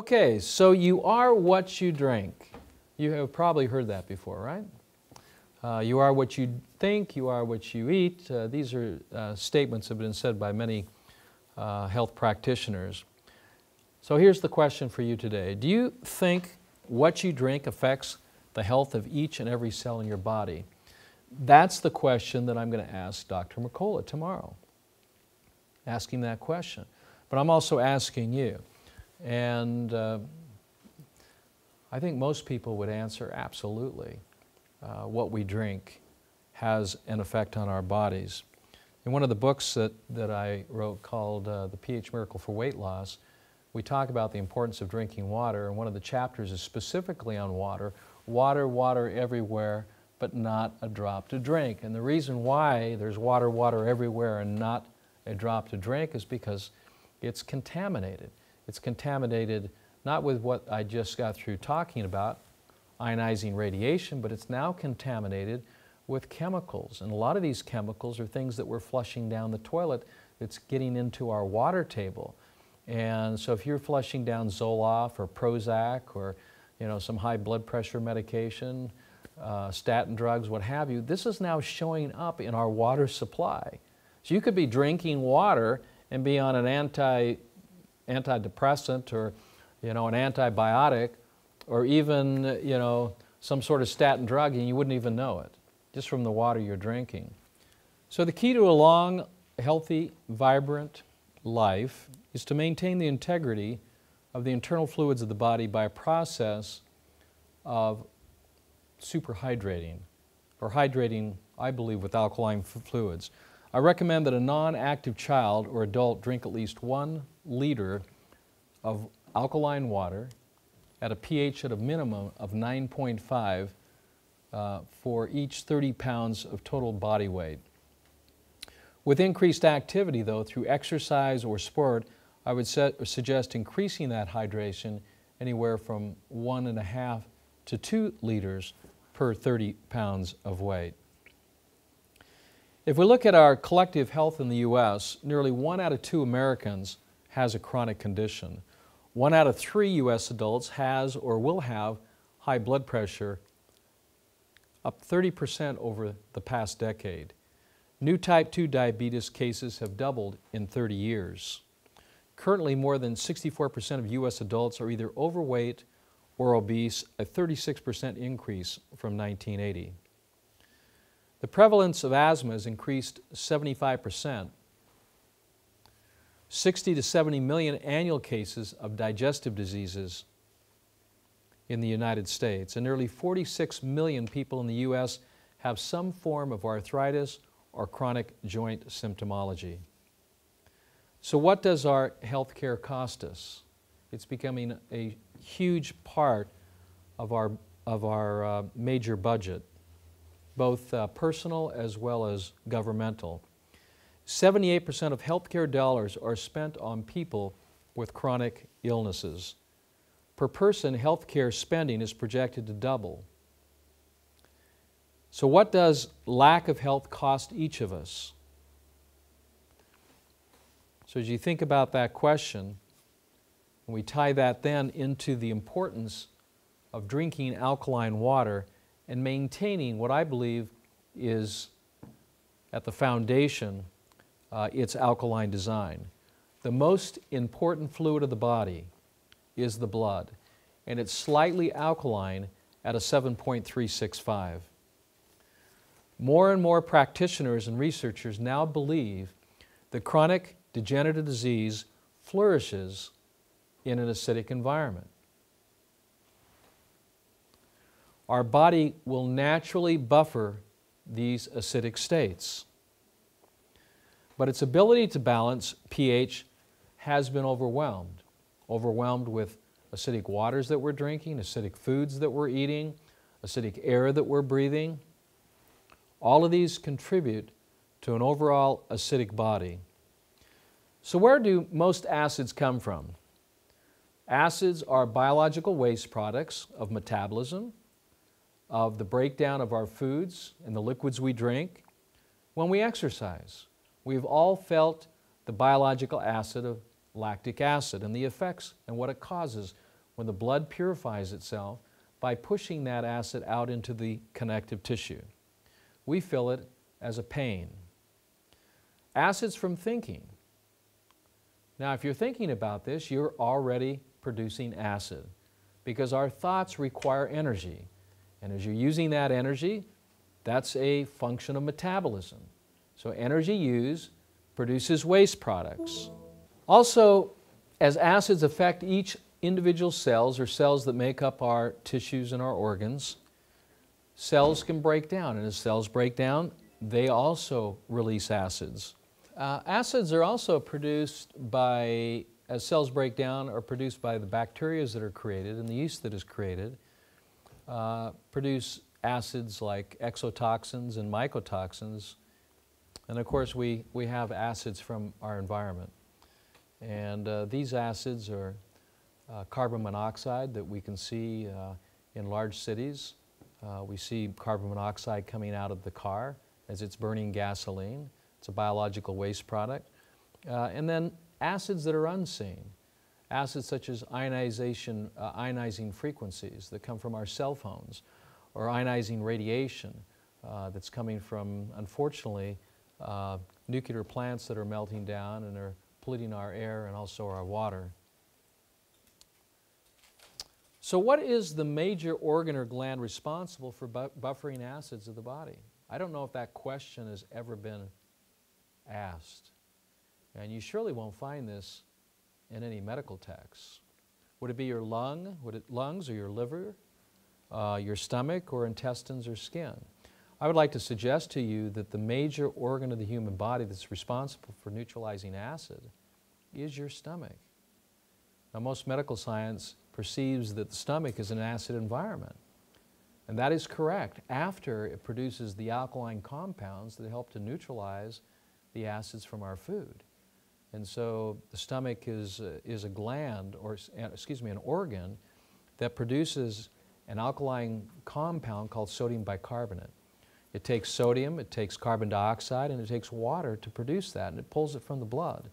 Okay, so you are what you drink. You have probably heard that before, right? You are what you think, you are what you eat. These are statements that have been said by many health practitioners. So here's the question for you today. Do you think what you drink affects the health of each and every cell in your body? That's the question that I'm going to ask Dr. Mercola tomorrow. Ask him that question. But I'm also asking you. And I think most people would answer absolutely. What we drink has an effect on our bodies. In one of the books that I wrote called The pH Miracle for Weight Loss, we talk about the importance of drinking water, and one of the chapters is specifically on water. Water, water everywhere, but not a drop to drink. And the reason why there's water, water everywhere and not a drop to drink is because it's contaminated. It's contaminated not with what I just got through talking about, ionizing radiation, but it's now contaminated with chemicals. And a lot of these chemicals are things that we're flushing down the toilet that's getting into our water table. And so if you're flushing down Zoloft or Prozac or some high blood pressure medication, statin drugs, what have you, this is now showing up in our water supply. So you could be drinking water and be on an antidepressant or an antibiotic or even some sort of statin drug, and you wouldn't even know it just from the water you're drinking. So the key to a long, healthy, vibrant life is to maintain the integrity of the internal fluids of the body by a process of superhydrating, or hydrating, I believe, with alkaline fluids. I recommend that a non-active child or adult drink at least 1 liter of alkaline water at a pH at a minimum of 9.5 for each 30 pounds of total body weight. With increased activity, though, through exercise or sport, I would suggest increasing that hydration anywhere from 1.5 to 2 liters per 30 pounds of weight. If we look at our collective health in the U.S., nearly 1 out of 2 Americans has a chronic condition. 1 out of 3 U.S. adults has or will have high blood pressure, up 30% over the past decade. New type 2 diabetes cases have doubled in 30 years. Currently, more than 64% of U.S. adults are either overweight or obese, a 36% increase from 1980. The prevalence of asthma has increased 75%. 60 to 70 million annual cases of digestive diseases in the United States, and nearly 46 million people in the U.S. have some form of arthritis or chronic joint symptomology. So what does our health care cost us? It's becoming a huge part of our major budget, both personal as well as governmental. 78% of healthcare dollars are spent on people with chronic illnesses. Per person, healthcare spending is projected to double. So what does lack of health cost each of us? So as you think about that question, and we tie that then into the importance of drinking alkaline water and maintaining what I believe is at the foundation its alkaline design. The most important fluid of the body is the blood, and it's slightly alkaline at a 7.365. More and more practitioners and researchers now believe that chronic degenerative disease flourishes in an acidic environment. Our body will naturally buffer these acidic states, but its ability to balance pH has been overwhelmed with acidic waters that we're drinking, acidic foods that we're eating, acidic air that we're breathing. All of these contribute to an overall acidic body. So where do most acids come from? Acids are biological waste products of metabolism, of the breakdown of our foods and the liquids we drink. When we exercise, we've all felt the biological acid of lactic acid and the effects and what it causes when the blood purifies itself by pushing that acid out into the connective tissue. We feel it as a pain. Acids from thinking. Now, if you're thinking about this, you're already producing acid because our thoughts require energy. And as you're using that energy, that's a function of metabolism. So energy used produces waste products. Also, as acids affect each individual cells or cells that make up our tissues and our organs, cells can break down. And as cells break down, they also release acids. Acids are also produced by, as cells break down, are produced by the bacteria that are created and the yeast that is created, produce acids like exotoxins and mycotoxins. And of course, we have acids from our environment. And these acids are carbon monoxide that we can see in large cities. We see carbon monoxide coming out of the car as it's burning gasoline. It's a biological waste product. And then acids that are unseen. Acids such as ionization, ionizing frequencies that come from our cell phones, or ionizing radiation that's coming from, unfortunately, nuclear plants that are melting down and are polluting our air and also our water. So what is the major organ or gland responsible for buffering acids of the body? I don't know if that question has ever been asked. And you surely won't find this in any medical texts. Would it be your lungs or your liver, your stomach, or intestines or skin? I would like to suggest to you that the major organ of the human body that's responsible for neutralizing acid is your stomach. Now, most medical science perceives that the stomach is an acid environment. And that is correct after it produces the alkaline compounds that help to neutralize the acids from our food. And so the stomach is a gland, or excuse me, an organ that produces an alkaline compound called sodium bicarbonate. It takes sodium, it takes carbon dioxide, and it takes water to produce that, and it pulls it from the blood.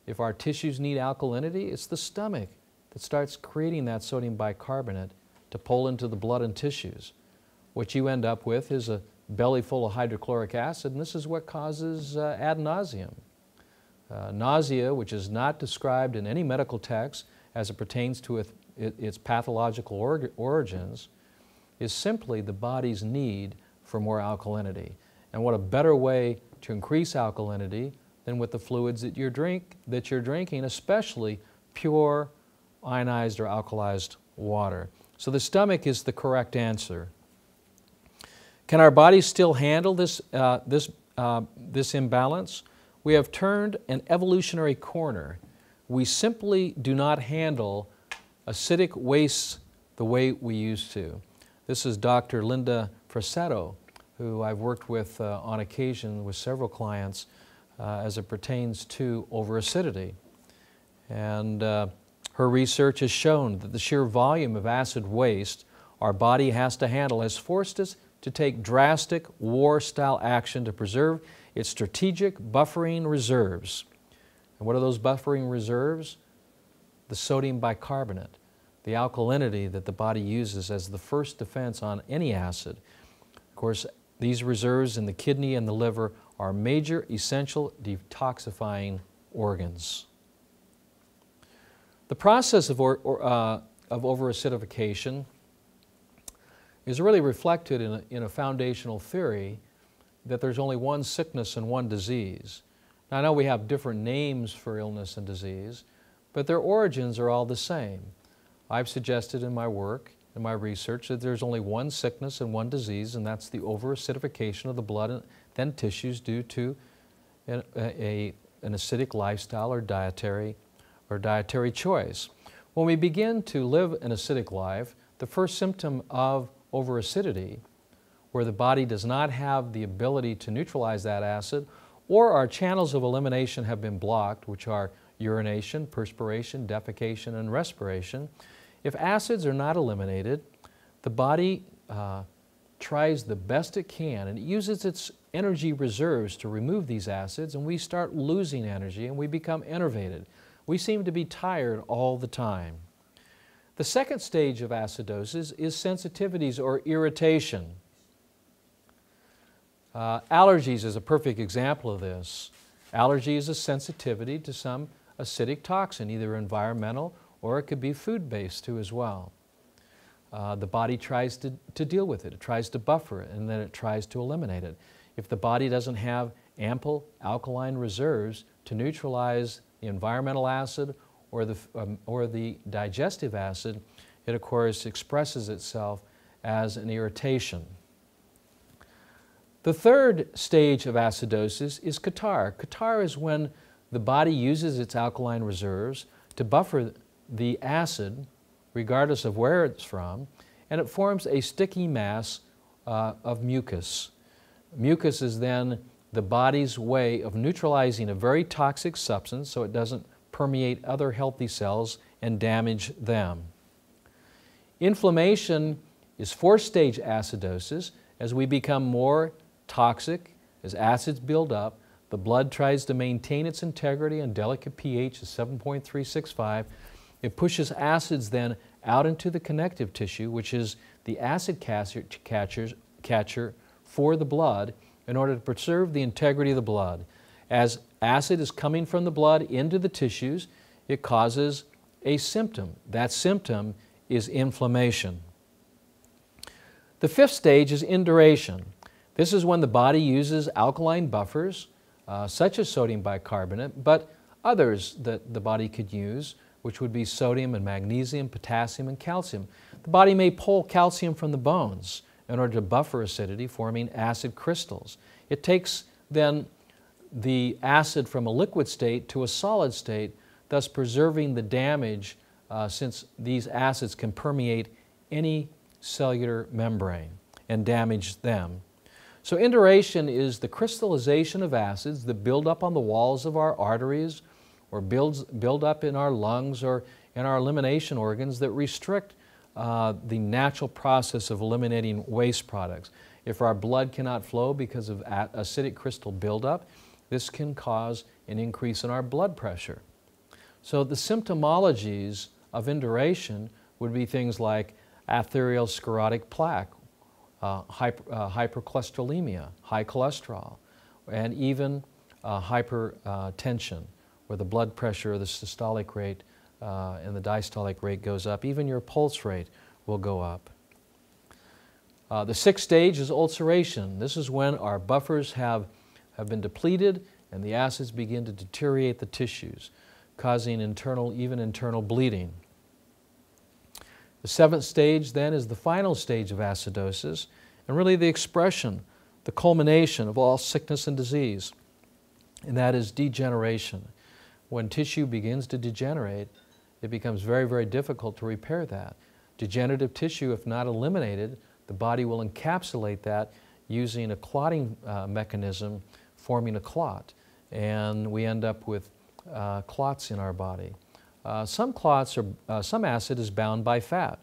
If our tissues need alkalinity, it's the stomach that starts creating that sodium bicarbonate to pull into the blood and tissues. What you end up with is a belly full of hydrochloric acid, and this is what causes ad nauseum. Nausea, which is not described in any medical text as it pertains to its pathological origins, is simply the body's need for more alkalinity. And what a better way to increase alkalinity than with the fluids that you're drinking, especially pure ionized or alkalized water. So the stomach is the correct answer. Can our bodies still handle this imbalance? We have turned an evolutionary corner. We simply do not handle acidic wastes the way we used to. This is Dr. Linda Frassetto, who I've worked with on occasion with several clients as it pertains to overacidity. And her research has shown that the sheer volume of acid waste our body has to handle has forced us to take drastic war-style action to preserve its strategic buffering reserves. And what are those buffering reserves? The sodium bicarbonate, the alkalinity that the body uses as the first defense on any acid. Of course, these reserves in the kidney and the liver are major essential detoxifying organs. The process of overacidification is really reflected in a foundational theory that there's only one sickness and one disease. Now, I know we have different names for illness and disease, but their origins are all the same. I've suggested in my work, in my research, that there's only one sickness and one disease, and that's the overacidification of the blood and then tissues due to an acidic lifestyle or dietary choice. When we begin to live an acidic life, the first symptom of overacidity, where the body does not have the ability to neutralize that acid, or our channels of elimination have been blocked, which are urination, perspiration, defecation, and respiration. If acids are not eliminated, the body tries the best it can, and it uses its energy reserves to remove these acids, and we start losing energy and we become enervated. We seem to be tired all the time. The second stage of acidosis is sensitivities or irritation. Allergies is a perfect example of this. Allergy is a sensitivity to some acidic toxin, either environmental or it could be food-based too as well. The body tries to deal with it. It tries to buffer it, and then it tries to eliminate it. If the body doesn't have ample alkaline reserves to neutralize the environmental acid or the digestive acid, it of course expresses itself as an irritation. The third stage of acidosis is catarrh. Catarrh is when the body uses its alkaline reserves to buffer the acid, regardless of where it's from, and it forms a sticky mass of mucus. Mucus is then the body's way of neutralizing a very toxic substance so it doesn't permeate other healthy cells and damage them. Inflammation is fourth-stage acidosis. As we become more toxic, as acids build up, the blood tries to maintain its integrity and delicate pH of 7.365. It pushes acids then out into the connective tissue, which is the acid catcher for the blood, in order to preserve the integrity of the blood. As acid is coming from the blood into the tissues, it causes a symptom. That symptom is inflammation. The fifth stage is induration. This is when the body uses alkaline buffers, such as sodium bicarbonate, but others that the body could use, which would be sodium and magnesium, potassium and calcium. The body may pull calcium from the bones in order to buffer acidity, forming acid crystals. It takes then the acid from a liquid state to a solid state, thus preserving the damage since these acids can permeate any cellular membrane and damage them. So induration is the crystallization of acids that build up on the walls of our arteries or build up in our lungs or in our elimination organs that restrict the natural process of eliminating waste products. If our blood cannot flow because of acidic crystal buildup, this can cause an increase in our blood pressure. So the symptomologies of induration would be things like atherosclerotic plaque, hypercholesterolemia, high cholesterol, and even hypertension, where the blood pressure, the systolic rate, and the diastolic rate goes up. Even your pulse rate will go up. The sixth stage is ulceration. This is when our buffers have been depleted and the acids begin to deteriorate the tissues, causing even internal bleeding. The seventh stage then is the final stage of acidosis, and really the expression, the culmination of all sickness and disease, and that is degeneration. When tissue begins to degenerate, it becomes very, very difficult to repair that. Degenerative tissue, if not eliminated, the body will encapsulate that using a clotting mechanism, forming a clot, and we end up with clots in our body. Some acid is bound by fat.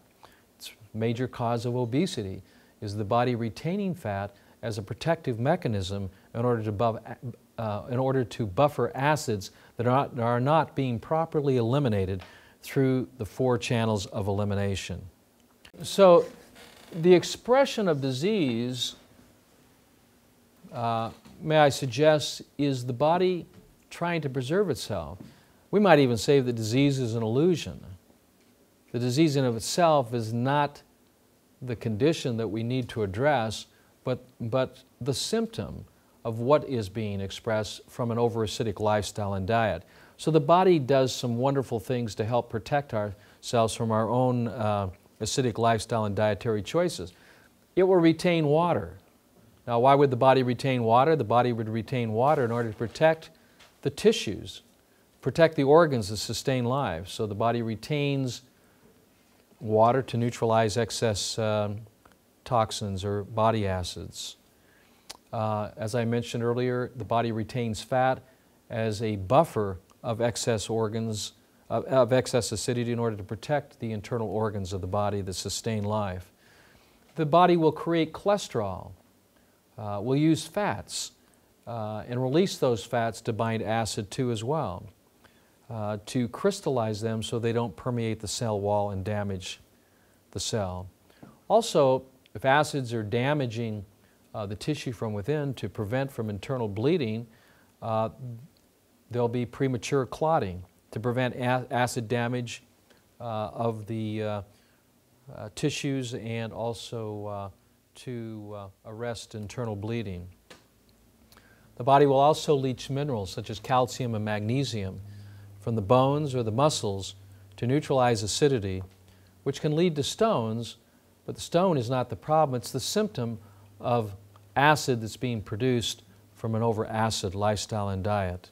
It's a major cause of obesity, is the body retaining fat as a protective mechanism in order to buffer acids that are not being properly eliminated through the 4 channels of elimination. So the expression of disease, may I suggest, is the body trying to preserve itself. We might even say that disease is an illusion. The disease in of itself is not the condition that we need to address, but the symptom of what is being expressed from an overacidic lifestyle and diet. So the body does some wonderful things to help protect ourselves from our own acidic lifestyle and dietary choices. It will retain water. Now, why would the body retain water? The body would retain water in order to protect the tissues, protect the organs that sustain life. So the body retains water to neutralize excess toxins or body acids. As I mentioned earlier, the body retains fat as a buffer of excess organs, of excess acidity in order to protect the internal organs of the body that sustain life. The body will create cholesterol, will use fats, and release those fats to bind acid too as well. to crystallize them so they don't permeate the cell wall and damage the cell. Also, if acids are damaging the tissue from within to prevent from internal bleeding, there'll be premature clotting to prevent acid damage of the tissues and also to arrest internal bleeding. The body will also leach minerals such as calcium and magnesium from the bones or the muscles to neutralize acidity, which can lead to stones, but the stone is not the problem, it's the symptom of acid that's being produced from an over-acid lifestyle and diet.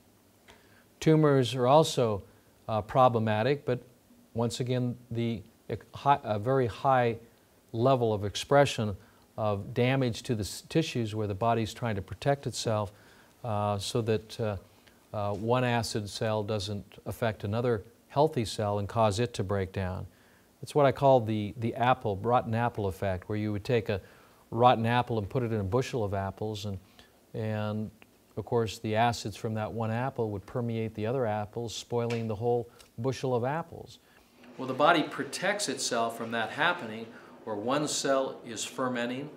Tumors are also problematic, but once again, a very high level of expression of damage to the tissues where the body's trying to protect itself so that one acid cell doesn't affect another healthy cell and cause it to break down. It's what I call the rotten apple effect, where you would take a rotten apple and put it in a bushel of apples, and of course the acids from that one apple would permeate the other apples, spoiling the whole bushel of apples. Well, the body protects itself from that happening, where one cell is fermenting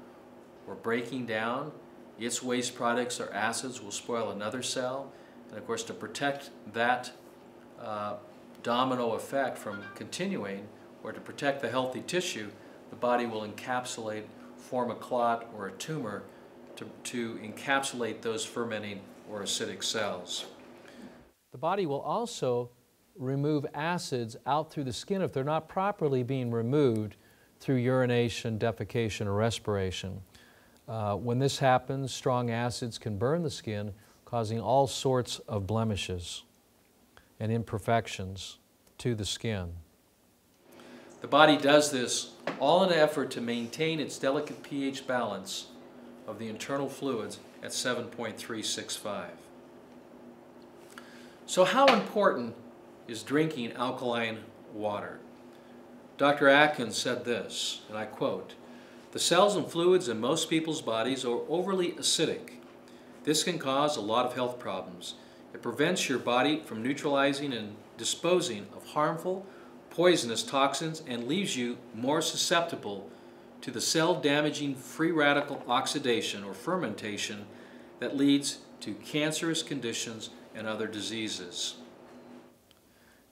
or breaking down. Its waste products or acids will spoil another cell. And of course, to protect that domino effect from continuing, or to protect the healthy tissue, the body will encapsulate, form a clot or a tumor to encapsulate those fermenting or acidic cells. The body will also remove acids out through the skin if they're not properly being removed through urination, defecation, or respiration. When this happens, strong acids can burn the skin, causing all sorts of blemishes and imperfections to the skin. The body does this all in an effort to maintain its delicate pH balance of the internal fluids at 7.365. So how important is drinking alkaline water? Dr. Atkins said this, and I quote, "The cells and fluids in most people's bodies are overly acidic. This can cause a lot of health problems. It prevents your body from neutralizing and disposing of harmful, poisonous toxins and leaves you more susceptible to the cell-damaging free radical oxidation or fermentation that leads to cancerous conditions and other diseases."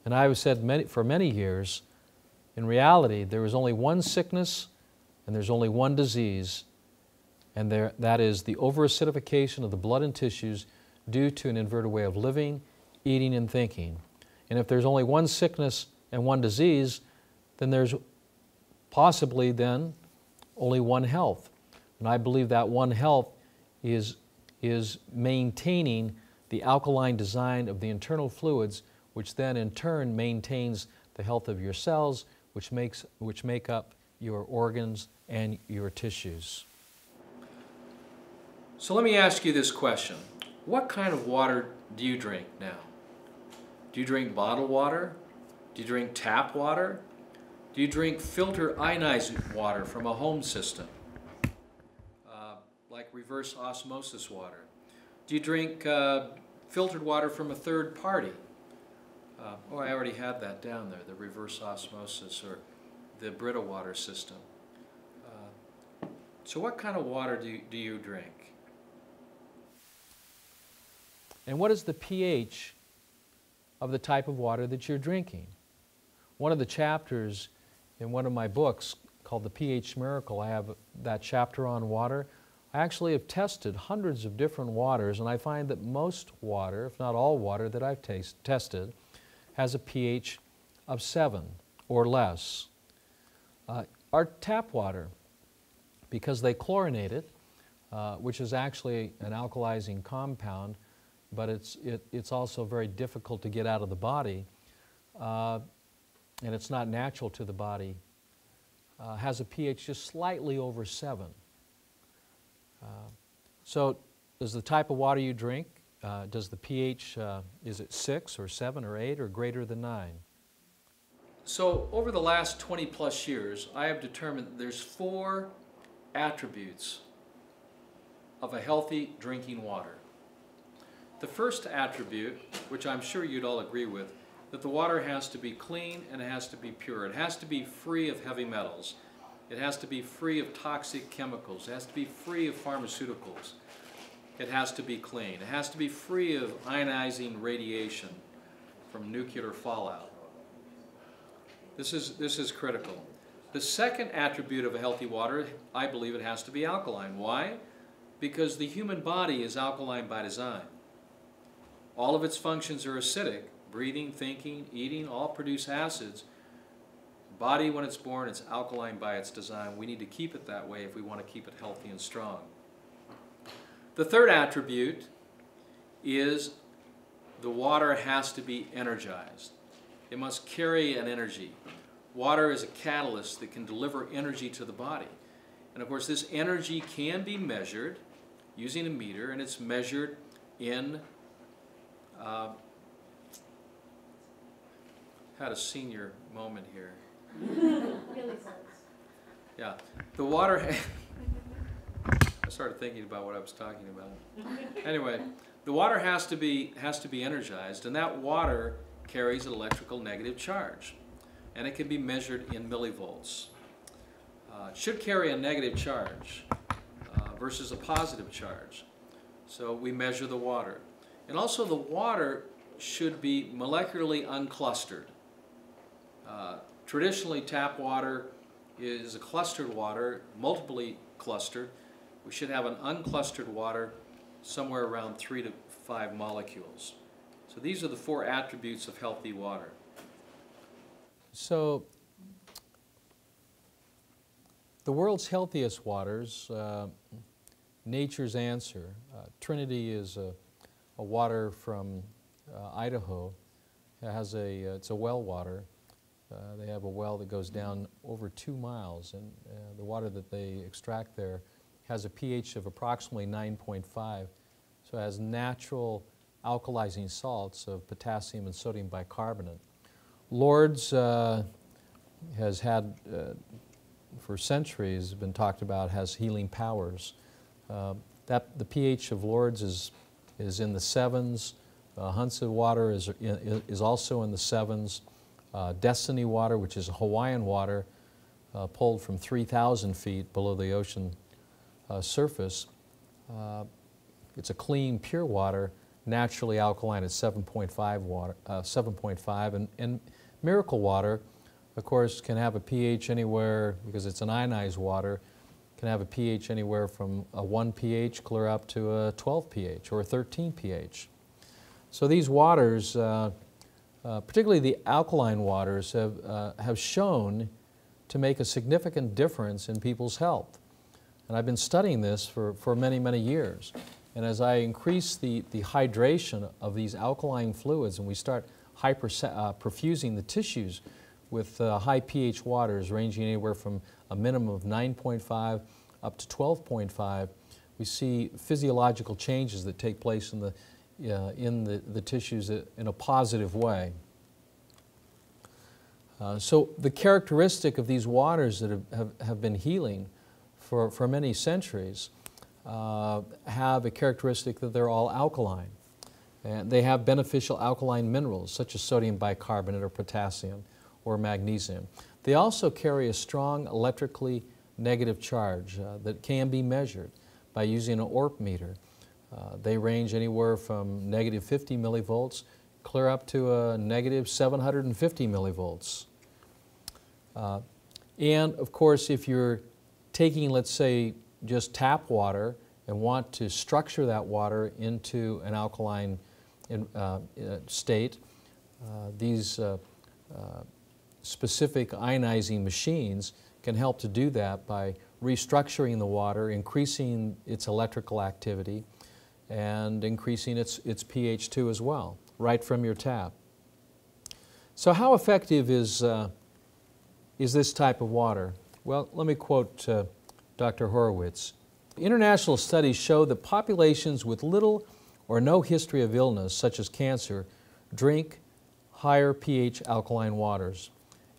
And I have said for many years, in reality, there is only one sickness and there's only one disease, and that is the overacidification of the blood and tissues due to an inverted way of living, eating, and thinking. And if there's only one sickness and one disease, then there's possibly then only one health. And I believe that one health is maintaining the alkaline design of the internal fluids, which then in turn maintains the health of your cells, which make up your organs and your tissues. So let me ask you this question. What kind of water do you drink now? Do you drink bottled water? Do you drink tap water? Do you drink filter ionized water from a home system, like reverse osmosis water? Do you drink filtered water from a third party? Oh, I already had that down there, the reverse osmosis or the Brita water system. So what kind of water do you drink? And what is the pH of the type of water that you're drinking? One of the chapters in one of my books called The pH Miracle, I have that chapter on water. I actually have tested hundreds of different waters, and I find that most water, if not all water that I've tested, has a pH of 7 or less. Our tap water, because they chlorinate it, which is actually an alkalizing compound, but it's also very difficult to get out of the body, and it's not natural to the body, has a pH just slightly over 7. So does the type of water you drink, does the pH, is it 6 or 7 or 8 or greater than 9? So over the last 20 plus years, I have determined that there's 4 attributes of a healthy drinking water. The first attribute, which I'm sure you'd all agree with, that the water has to be clean and it has to be pure. It has to be free of heavy metals. It has to be free of toxic chemicals. It has to be free of pharmaceuticals. It has to be clean. It has to be free of ionizing radiation from nuclear fallout. This is critical. The second attribute of a healthy water, I believe it has to be alkaline. Why? Because the human body is alkaline by design. All of its functions are acidic. Breathing, thinking, eating, all produce acids. The body, when it's born, it's alkaline by its design. We need to keep it that way if we want to keep it healthy and strong. The third attribute is the water has to be energized. It must carry an energy. Water is a catalyst that can deliver energy to the body. And of course, this energy can be measured using a meter, and it's measured in had a senior moment here. Yeah, the water. I started thinking about what I was talking about. Anyway, the water has to be energized, and that water carries an electrical negative charge, and it can be measured in millivolts. It should carry a negative charge versus a positive charge. So we measure the water, and also the water should be molecularly unclustered. Traditionally, tap water is a clustered water, multiply clustered. We should have an unclustered water somewhere around 3 to 5 molecules. So these are the 4 attributes of healthy water. So the world's healthiest waters, nature's answer. Trinity is a water from Idaho. It has it's a well water. They have a well that goes down over 2 miles, and the water that they extract there has a pH of approximately 9.5, so it has natural alkalizing salts of potassium and sodium bicarbonate. Lourdes has had, for centuries, been talked about, has healing powers. The pH of Lourdes is in the 7s. Hunsa water is also in the 7s. Destiny water, which is Hawaiian water, pulled from 3,000 feet below the ocean surface. It's a clean, pure water, naturally alkaline at 7.5, and miracle water, of course, can have a pH anywhere, because it's an ionized water, can have a pH anywhere from a 1 pH clear up to a 12 pH or a 13 pH. So these waters, particularly the alkaline waters, have shown to make a significant difference in people's health. And I've been studying this for many, many years. And as I increase the hydration of these alkaline fluids, and we start perfusing the tissues with high pH waters ranging anywhere from a minimum of 9.5 up to 12.5, we see physiological changes that take place in the tissues in a positive way. So the characteristic of these waters that have been healing for many centuries have a characteristic that they're all alkaline. And they have beneficial alkaline minerals such as sodium bicarbonate or potassium or magnesium. They also carry a strong electrically negative charge that can be measured by using an ORP meter. They range anywhere from negative 50 millivolts clear up to a negative 750 millivolts. And of course, if you're taking, let's say, just tap water and want to structure that water into an alkaline state, these specific ionizing machines can help to do that by restructuring the water, increasing its electrical activity, and increasing its pH too as well, right from your tap. So how effective is this type of water? Well, let me quote Dr. Horowitz. International studies show that populations with little or no history of illness, such as cancer, drink higher pH alkaline waters.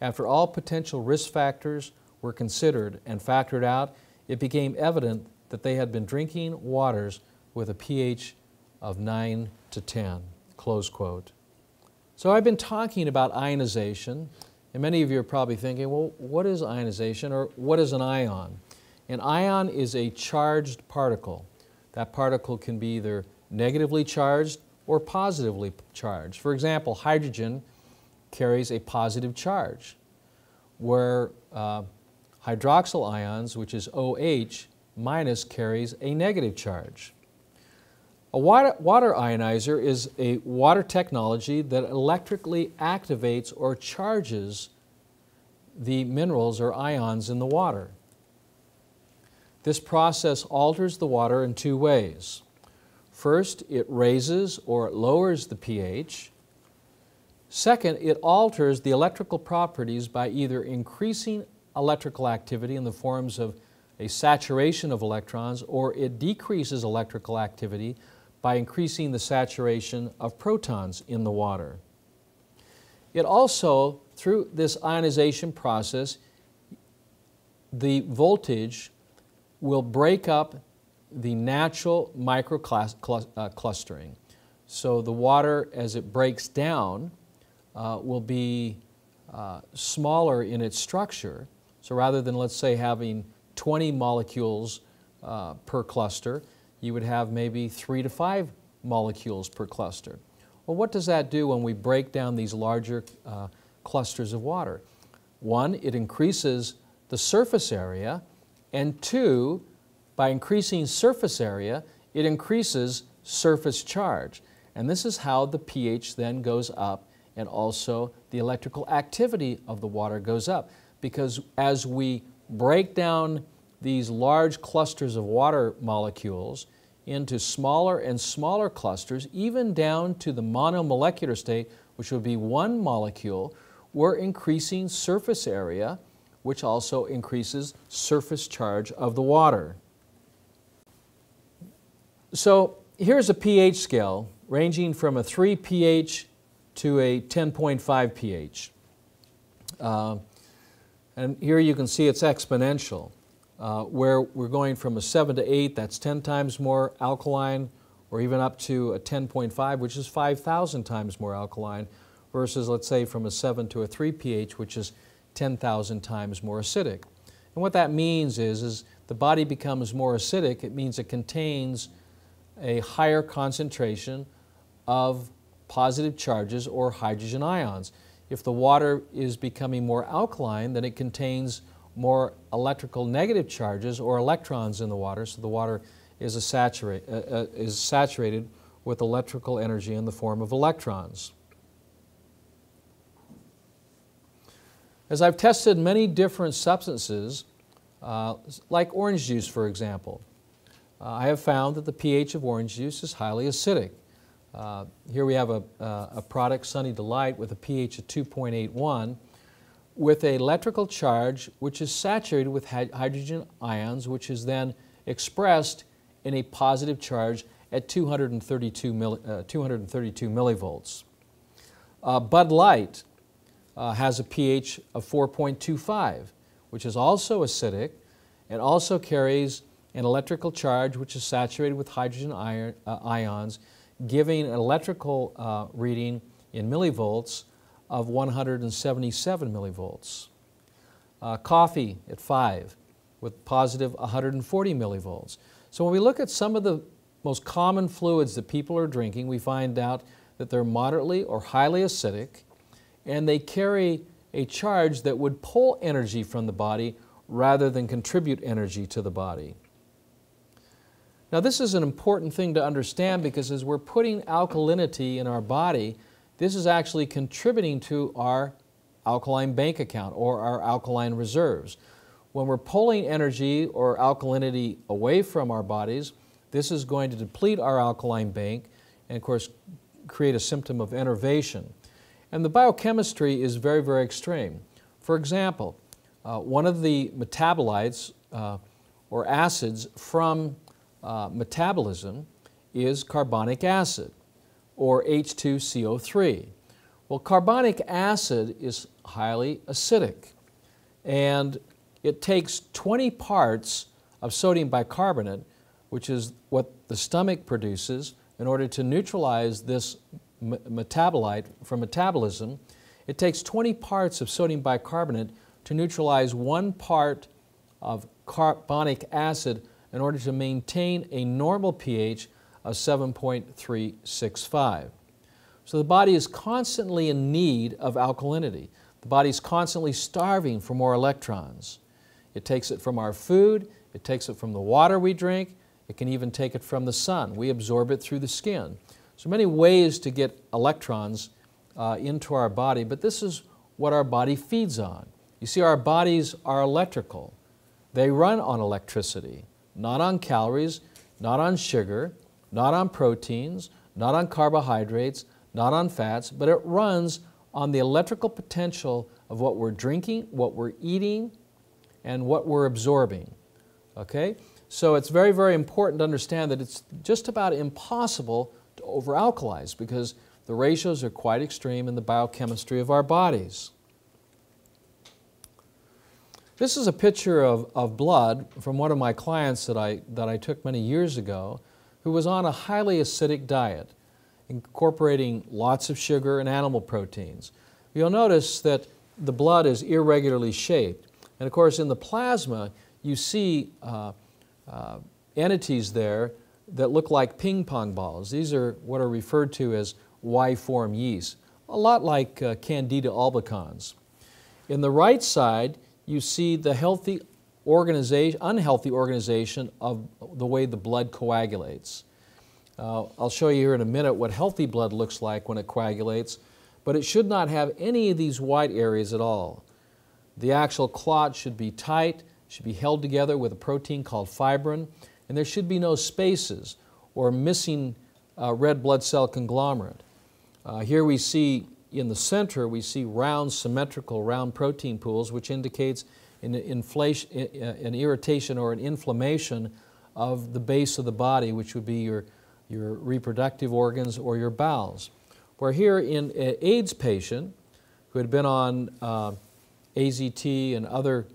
After all potential risk factors were considered and factored out, it became evident that they had been drinking waters with a pH of 9 to 10, close quote. So I've been talking about ionization, and many of you are probably thinking, well, what is ionization, or what is an ion? An ion is a charged particle. That particle can be either negatively charged or positively charged. For example, hydrogen carries a positive charge, where hydroxyl ions, which is OH, minus carries a negative charge. A water ionizer is a water technology that electrically activates or charges the minerals or ions in the water. This process alters the water in two ways. First, it raises or it lowers the pH. Second, it alters the electrical properties by either increasing electrical activity in the forms of a saturation of electrons, or it decreases electrical activity by increasing the saturation of protons in the water. It also, through this ionization process, the voltage will break up the natural microclustering. So the water, as it breaks down, will be smaller in its structure. So rather than, let's say, having 20 molecules per cluster, you would have maybe 3 to 5 molecules per cluster. Well, what does that do when we break down these larger clusters of water? One, it increases the surface area, and two, by increasing surface area, it increases surface charge. And this is how the pH then goes up, and also the electrical activity of the water goes up. Because as we break down these large clusters of water molecules into smaller and smaller clusters, even down to the monomolecular state, which would be one molecule, we're increasing surface area, which also increases surface charge of the water. So here's a pH scale ranging from a 3 pH to a 10.5 pH. And here you can see it's exponential, where we're going from a 7 to 8, that's 10 times more alkaline, or even up to a 10.5, which is 5,000 times more alkaline, versus, let's say, from a 7 to a 3 pH, which is 10,000 times more acidic. And what that means is the body becomes more acidic. It means it contains a higher concentration of positive charges or hydrogen ions. If the water is becoming more alkaline, then it contains more electrical negative charges or electrons in the water, so the water is saturated with electrical energy in the form of electrons. As I've tested many different substances, like orange juice, for example, I have found that the pH of orange juice is highly acidic. Here we have a product, Sunny Delight, with a pH of 2.81, with an electrical charge which is saturated with hydrogen ions, which is then expressed in a positive charge at 232 millivolts. Bud Light has a pH of 4.25, which is also acidic and also carries an electrical charge which is saturated with hydrogen ions, giving an electrical reading in millivolts of 177 millivolts. Coffee at 5 with positive 140 millivolts. So when we look at some of the most common fluids that people are drinking, we find out that they're moderately or highly acidic, and they carry a charge that would pull energy from the body rather than contribute energy to the body. Now this is an important thing to understand, because as we're putting alkalinity in our body, this is actually contributing to our alkaline bank account or our alkaline reserves. When we're pulling energy or alkalinity away from our bodies, this is going to deplete our alkaline bank and, of course, create a symptom of enervation. And the biochemistry is very, very extreme. For example, one of the metabolites or acids from metabolism is carbonic acid, or H2CO3. Well, carbonic acid is highly acidic, and it takes 20 parts of sodium bicarbonate, which is what the stomach produces, in order to neutralize this metabolite from metabolism, it takes 20 parts of sodium bicarbonate to neutralize 1 part of carbonic acid in order to maintain a normal pH of 7.365. So the body is constantly in need of alkalinity. The body is constantly starving for more electrons. It takes it from our food, it takes it from the water we drink, it can even take it from the sun. We absorb it through the skin. So many ways to get electrons into our body, but this is what our body feeds on. You see, our bodies are electrical. They run on electricity, not on calories, not on sugar, not on proteins, not on carbohydrates, not on fats, but it runs on the electrical potential of what we're drinking, what we're eating, and what we're absorbing. Okay? So it's very, very important to understand that it's just about impossible to over-alkalize because the ratios are quite extreme in the biochemistry of our bodies. This is a picture of blood from one of my clients that I took many years ago who was on a highly acidic diet, incorporating lots of sugar and animal proteins. You'll notice that the blood is irregularly shaped. And of course, in the plasma, you see entities there that look like ping pong balls. These are what are referred to as Y-form yeast, a lot like Candida albicans. In the right side, you see the unhealthy organization of the way the blood coagulates. I'll show you here in a minute what healthy blood looks like when it coagulates, but it should not have any of these white areas at all. The actual clot should be tight, should be held together with a protein called fibrin, and there should be no spaces or missing red blood cell conglomerate. Here we see in the center, we see round, symmetrical, round protein pools, which indicates an irritation or an inflammation of the base of the body, which would be your reproductive organs or your bowels. Where here in an AIDS patient who had been on AZT and other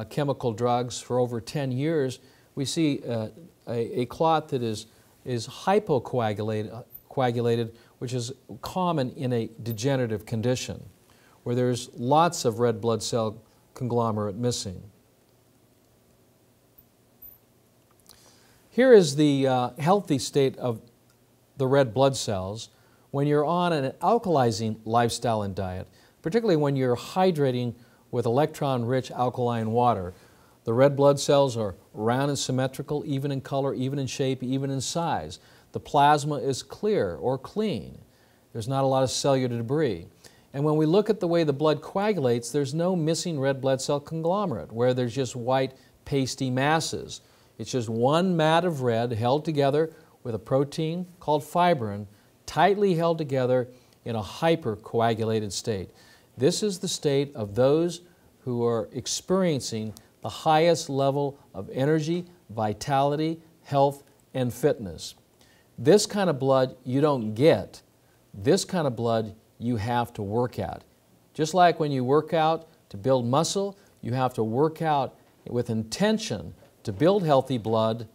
chemical drugs for over 10 years, we see a clot that is hypocoagulated, which is common in a degenerative condition, where there's lots of red blood cell conglomerate missing. Here is the healthy state of the red blood cells when you're on an alkalizing lifestyle and diet, particularly when you're hydrating with electron-rich alkaline water. The red blood cells are round and symmetrical, even in color, even in shape, even in size. The plasma is clear or clean. There's not a lot of cellular debris. And when we look at the way the blood coagulates, there's no missing red blood cell conglomerate where there's just white pasty masses. It's just one mat of red held together with a protein called fibrin, tightly held together in a hypercoagulated state. This is the state of those who are experiencing the highest level of energy, vitality, health, and fitness. This kind of blood you don't get. This kind of blood you have to work at. Just like when you work out to build muscle, you have to work out with intention to build healthy blood,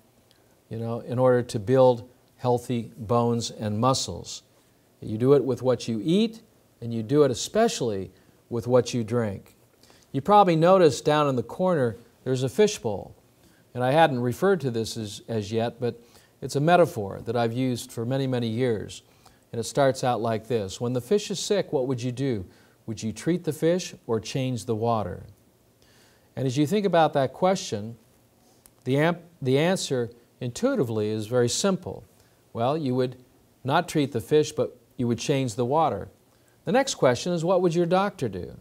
in order to build healthy bones and muscles. You do it with what you eat, and you do it especially with what you drink. You probably noticed down in the corner there's a fishbowl. And I hadn't referred to this as yet, but it's a metaphor that I've used for many, many years. And it starts out like this. When the fish is sick, what would you do? Would you treat the fish or change the water? And as you think about that question, the answer intuitively is very simple. Well, you would not treat the fish, but you would change the water. The next question is, what would your doctor do?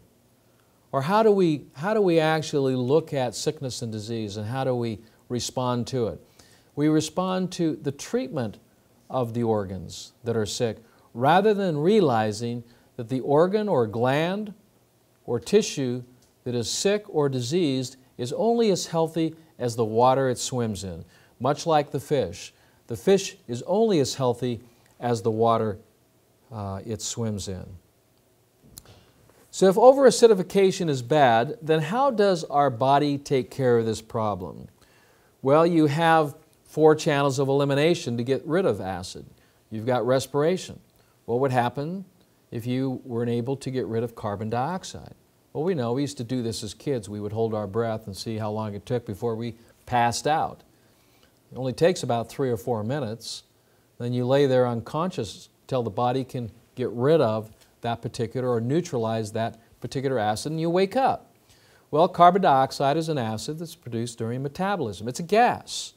Or how do we actually look at sickness and disease, and how do we respond to it? We respond to the treatment of the organs that are sick, rather than realizing that the organ or gland or tissue that is sick or diseased is only as healthy as the water it swims in, much like the fish. The fish is only as healthy as the water it swims in. So if overacidification is bad, then how does our body take care of this problem? Well, you have 4 channels of elimination to get rid of acid. You've got respiration. What would happen if you weren't able to get rid of carbon dioxide? Well, we know we used to do this as kids. We would hold our breath and see how long it took before we passed out. It only takes about 3 or 4 minutes. Then you lay there unconscious till the body can get rid of that particular or neutralize that particular acid, and you wake up. Well, carbon dioxide is an acid that's produced during metabolism. It's a gas.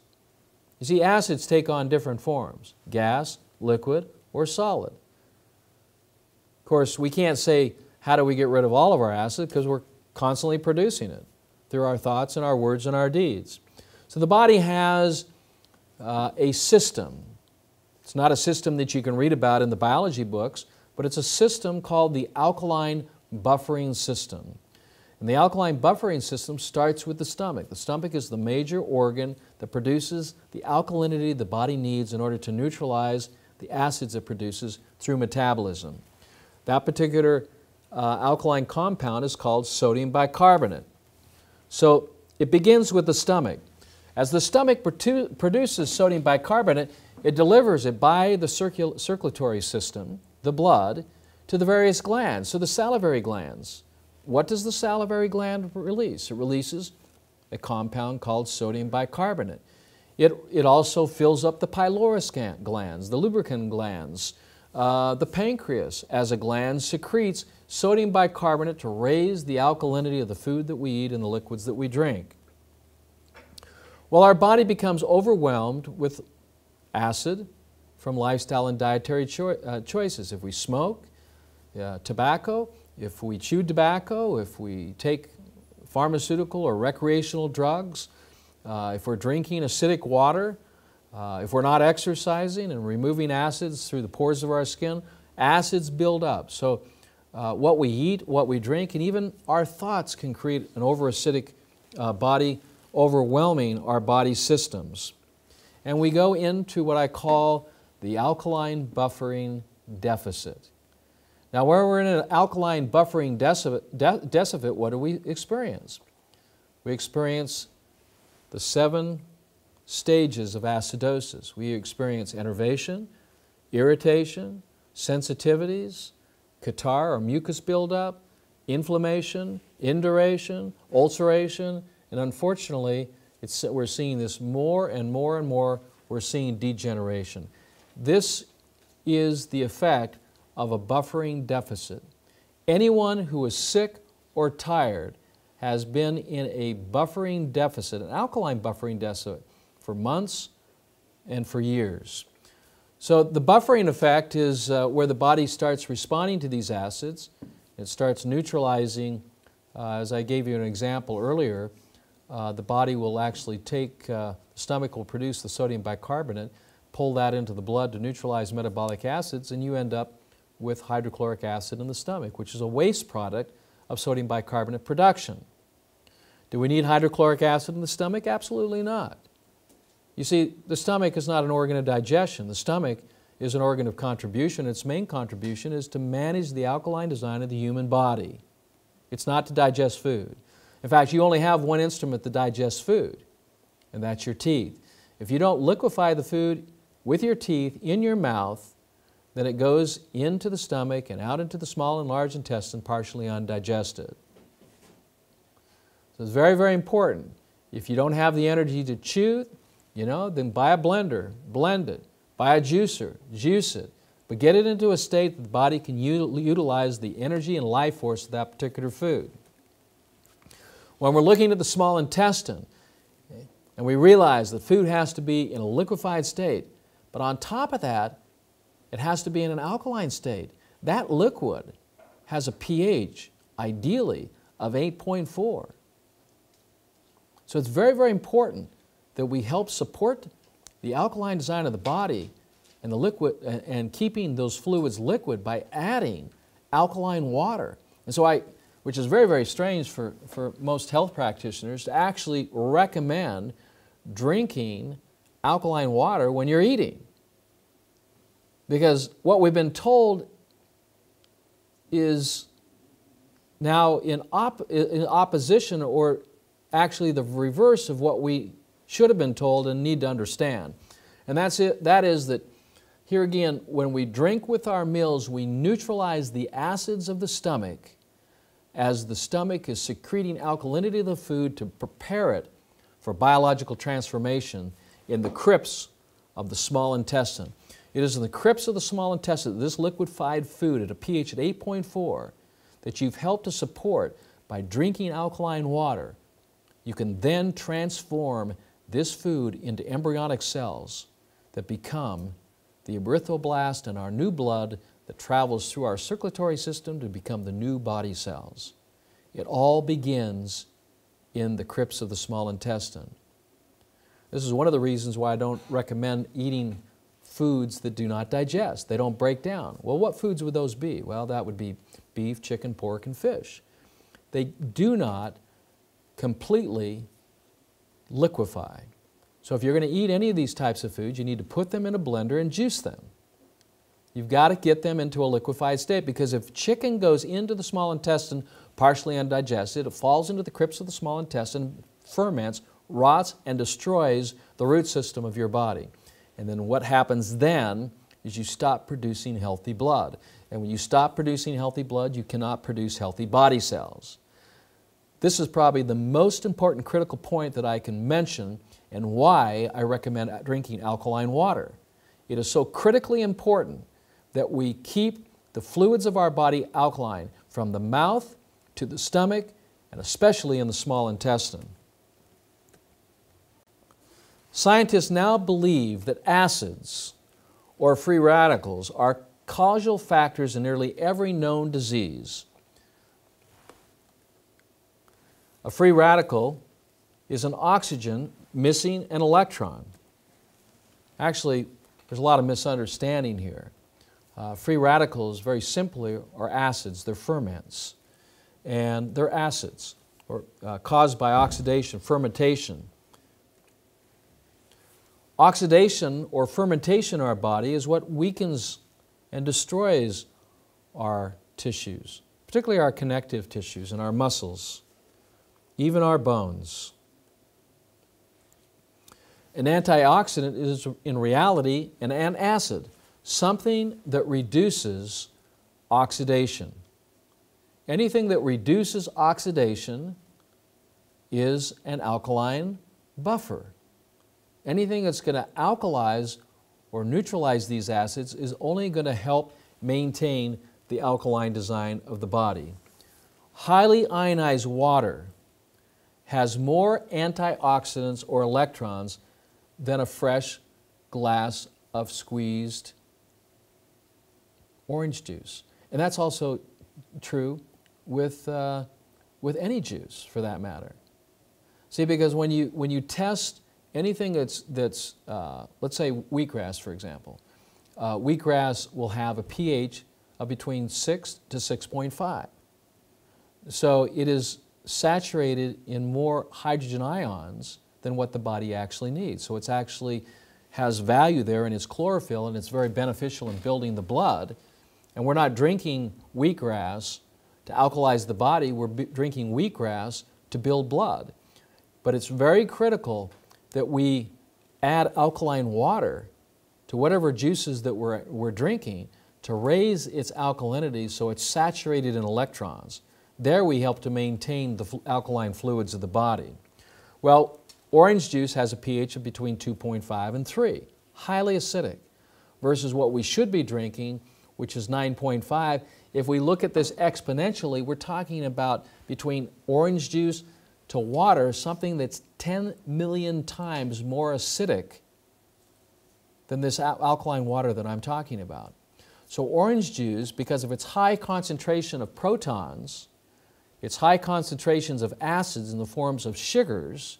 You see, acids take on different forms: gas, liquid, or solid. Of course, we can't say, how do we get rid of all of our acid? Because we're constantly producing it through our thoughts and our words and our deeds. So the body has a system. It's not a system that you can read about in the biology books, but it's a system called the alkaline buffering system. And the alkaline buffering system starts with the stomach. The stomach is the major organ that produces the alkalinity the body needs in order to neutralize the acids it produces through metabolism. That particular alkaline compound is called sodium bicarbonate. So it begins with the stomach. As the stomach produces sodium bicarbonate, it delivers it by the circulatory system, the blood, to the various glands, so the salivary glands. What does the salivary gland release? It releases a compound called sodium bicarbonate. It also fills up the pylorus glands, the lubricant glands. The pancreas, as a gland, secretes sodium bicarbonate to raise the alkalinity of the food that we eat and the liquids that we drink. Well, our body becomes overwhelmed with acid from lifestyle and dietary choices. If we smoke tobacco, if we chew tobacco, if we take pharmaceutical or recreational drugs, if we're drinking acidic water, if we're not exercising and removing acids through the pores of our skin, acids build up. So what we eat, what we drink, and even our thoughts can create an overacidic body, overwhelming our body systems. And we go into what I call the alkaline buffering deficit. Now, where we're in an alkaline buffering deficit, what do we experience? We experience the 7 stages of acidosis. We experience enervation, irritation, sensitivities, catarrh or mucus buildup, inflammation, induration, ulceration, and unfortunately, we're seeing this more and more and more. We're seeing degeneration. This is the effect of a buffering deficit. Anyone who is sick or tired has been in a buffering deficit, an alkaline buffering deficit, for months and for years. So the buffering effect is where the body starts responding to these acids. It starts neutralizing, as I gave you an example earlier, the body will actually the stomach will produce the sodium bicarbonate, pull that into the blood to neutralize metabolic acids, and you end up with hydrochloric acid in the stomach, which is a waste product of sodium bicarbonate production. Do we need hydrochloric acid in the stomach? Absolutely not. You see, the stomach is not an organ of digestion. The stomach is an organ of contribution. Its main contribution is to manage the alkaline design of the human body. It's not to digest food. In fact, you only have one instrument that digests food, and that's your teeth. If you don't liquefy the food with your teeth in your mouth, then it goes into the stomach and out into the small and large intestine partially undigested. So it's very, very important. If you don't have the energy to chew, then buy a blender, blend it. Buy a juicer, juice it. But get it into a state that the body can utilize the energy and life force of that particular food. When we're looking at the small intestine, and we realize that food has to be in a liquefied state, but on top of that, it has to be in an alkaline state. That liquid has a pH, ideally, of 8.4. So it's very, very important that we help support the alkaline design of the body and the liquid and keeping those fluids liquid by adding alkaline water. And so which is very, very strange for most health practitioners to actually recommend drinking alkaline water when you're eating. Because what we've been told is now in opposition, or actually the reverse of what we should have been told and need to understand. And that is that Here again, when we drink with our meals, we neutralize the acids of the stomach as the stomach is secreting alkalinity of the food to prepare it for biological transformation in the crypts of the small intestine. It is in the crypts of the small intestine, this liquefied food at a pH at 8.4, that you've helped to support by drinking alkaline water. You can then transform this food into embryonic cells that become the erythroblast in our new blood that travels through our circulatory system to become the new body cells. It all begins in the crypts of the small intestine. This is one of the reasons why I don't recommend eating foods that do not digest. They don't break down. Well, what foods would those be? Well, that would be beef, chicken, pork, and fish. They do not completely liquefy. So if you're going to eat any of these types of foods, you need to put them in a blender and juice them. You've got to get them into a liquefied state, because if chicken goes into the small intestine partially undigested, it falls into the crypts of the small intestine, ferments, rots, and destroys the root system of your body. And then what happens then is you stop producing healthy blood. And when you stop producing healthy blood, you cannot produce healthy body cells. This is probably the most important critical point that I can mention and why I recommend drinking alkaline water. It is so critically important that we keep the fluids of our body alkaline from the mouth to the stomach, and especially in the small intestine. Scientists now believe that acids, or free radicals, are causal factors in nearly every known disease. A free radical is an oxygen missing an electron. Actually, there's a lot of misunderstanding here. Free radicals, very simply, are acids. They're ferments. And they're acids, or caused by oxidation, fermentation. Oxidation or fermentation in our body is what weakens and destroys our tissues, particularly our connective tissues and our muscles, even our bones. An antioxidant is in reality an antacid, something that reduces oxidation. Anything that reduces oxidation is an alkaline buffer. Anything that's going to alkalize or neutralize these acids is only going to help maintain the alkaline design of the body. Highly ionized water has more antioxidants or electrons than a fresh glass of squeezed orange juice. And that's also true with any juice, for that matter. See, because when you test anything that's let's say wheatgrass, for example, wheatgrass will have a pH of between 6 to 6.5. So it is saturated in more hydrogen ions than what the body actually needs. So it's actually has value there in its chlorophyll, and it's very beneficial in building the blood. And we're not drinking wheatgrass to alkalize the body, we're drinking wheatgrass to build blood. But it's very critical that we add alkaline water to whatever juices that we're drinking to raise its alkalinity so it's saturated in electrons. There we help to maintain the alkaline fluids of the body. Well, orange juice has a pH of between 2.5 and 3, highly acidic, versus what we should be drinking, which is 9.5. If we look at this exponentially, we're talking about between orange juice to water, something that's 10 million times more acidic than this alkaline water that I'm talking about. So orange juice, because of its high concentration of protons, its high concentrations of acids in the forms of sugars,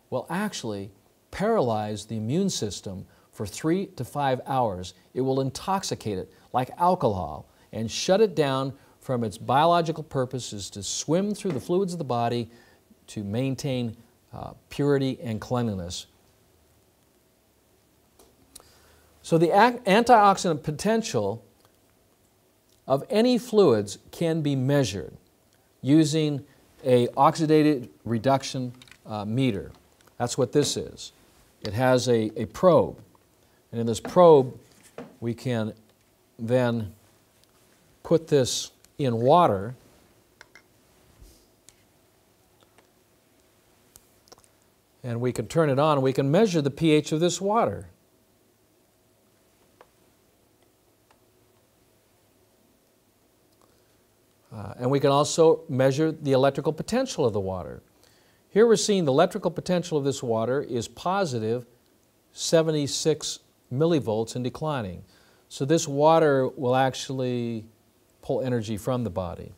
will actually paralyze the immune system for 3 to 5 hours. It will intoxicate it like alcohol and shut it down from its biological purposes to swim through the fluids of the body to maintain purity and cleanliness. So the antioxidant potential of any fluids can be measured using an oxidative reduction meter. That's what this is. It has a probe. And in this probe, we can then put this in water, and we can turn it on and we can measure the pH of this water. And we can also measure the electrical potential of the water. Here we're seeing the electrical potential of this water is positive 76 millivolts and declining. So this water will actually pull energy from the body.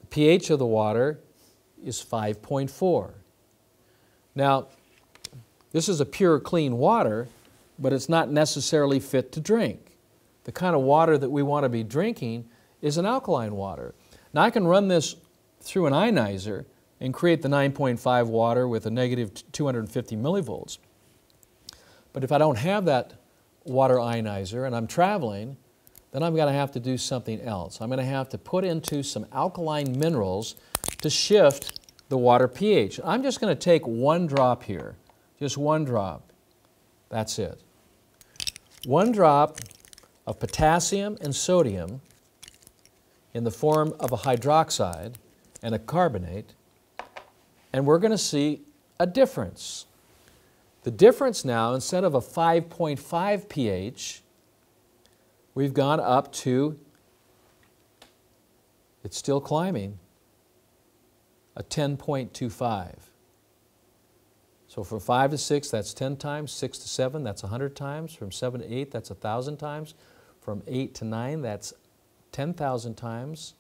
The pH of the water is 5.4. Now, this is a pure, clean water, but it's not necessarily fit to drink. The kind of water that we want to be drinking is an alkaline water. Now I can run this through an ionizer and create the 9.5 water with a negative 250 millivolts. But if I don't have that water ionizer and I'm traveling, then I'm going to have to do something else. I'm going to have to put into some alkaline minerals to shift the water pH. I'm just going to take one drop here, just one drop. That's it. One drop of potassium and sodium in the form of a hydroxide and a carbonate, and we're going to see a difference. The difference now, instead of a 5.5 pH, we've gone up to, it's still climbing, a 10.25. So from 5 to 6, that's 10 times. 6 to 7, that's 100 times. From 7 to 8, that's 1,000 times. From 8 to 9, that's 10,000 times.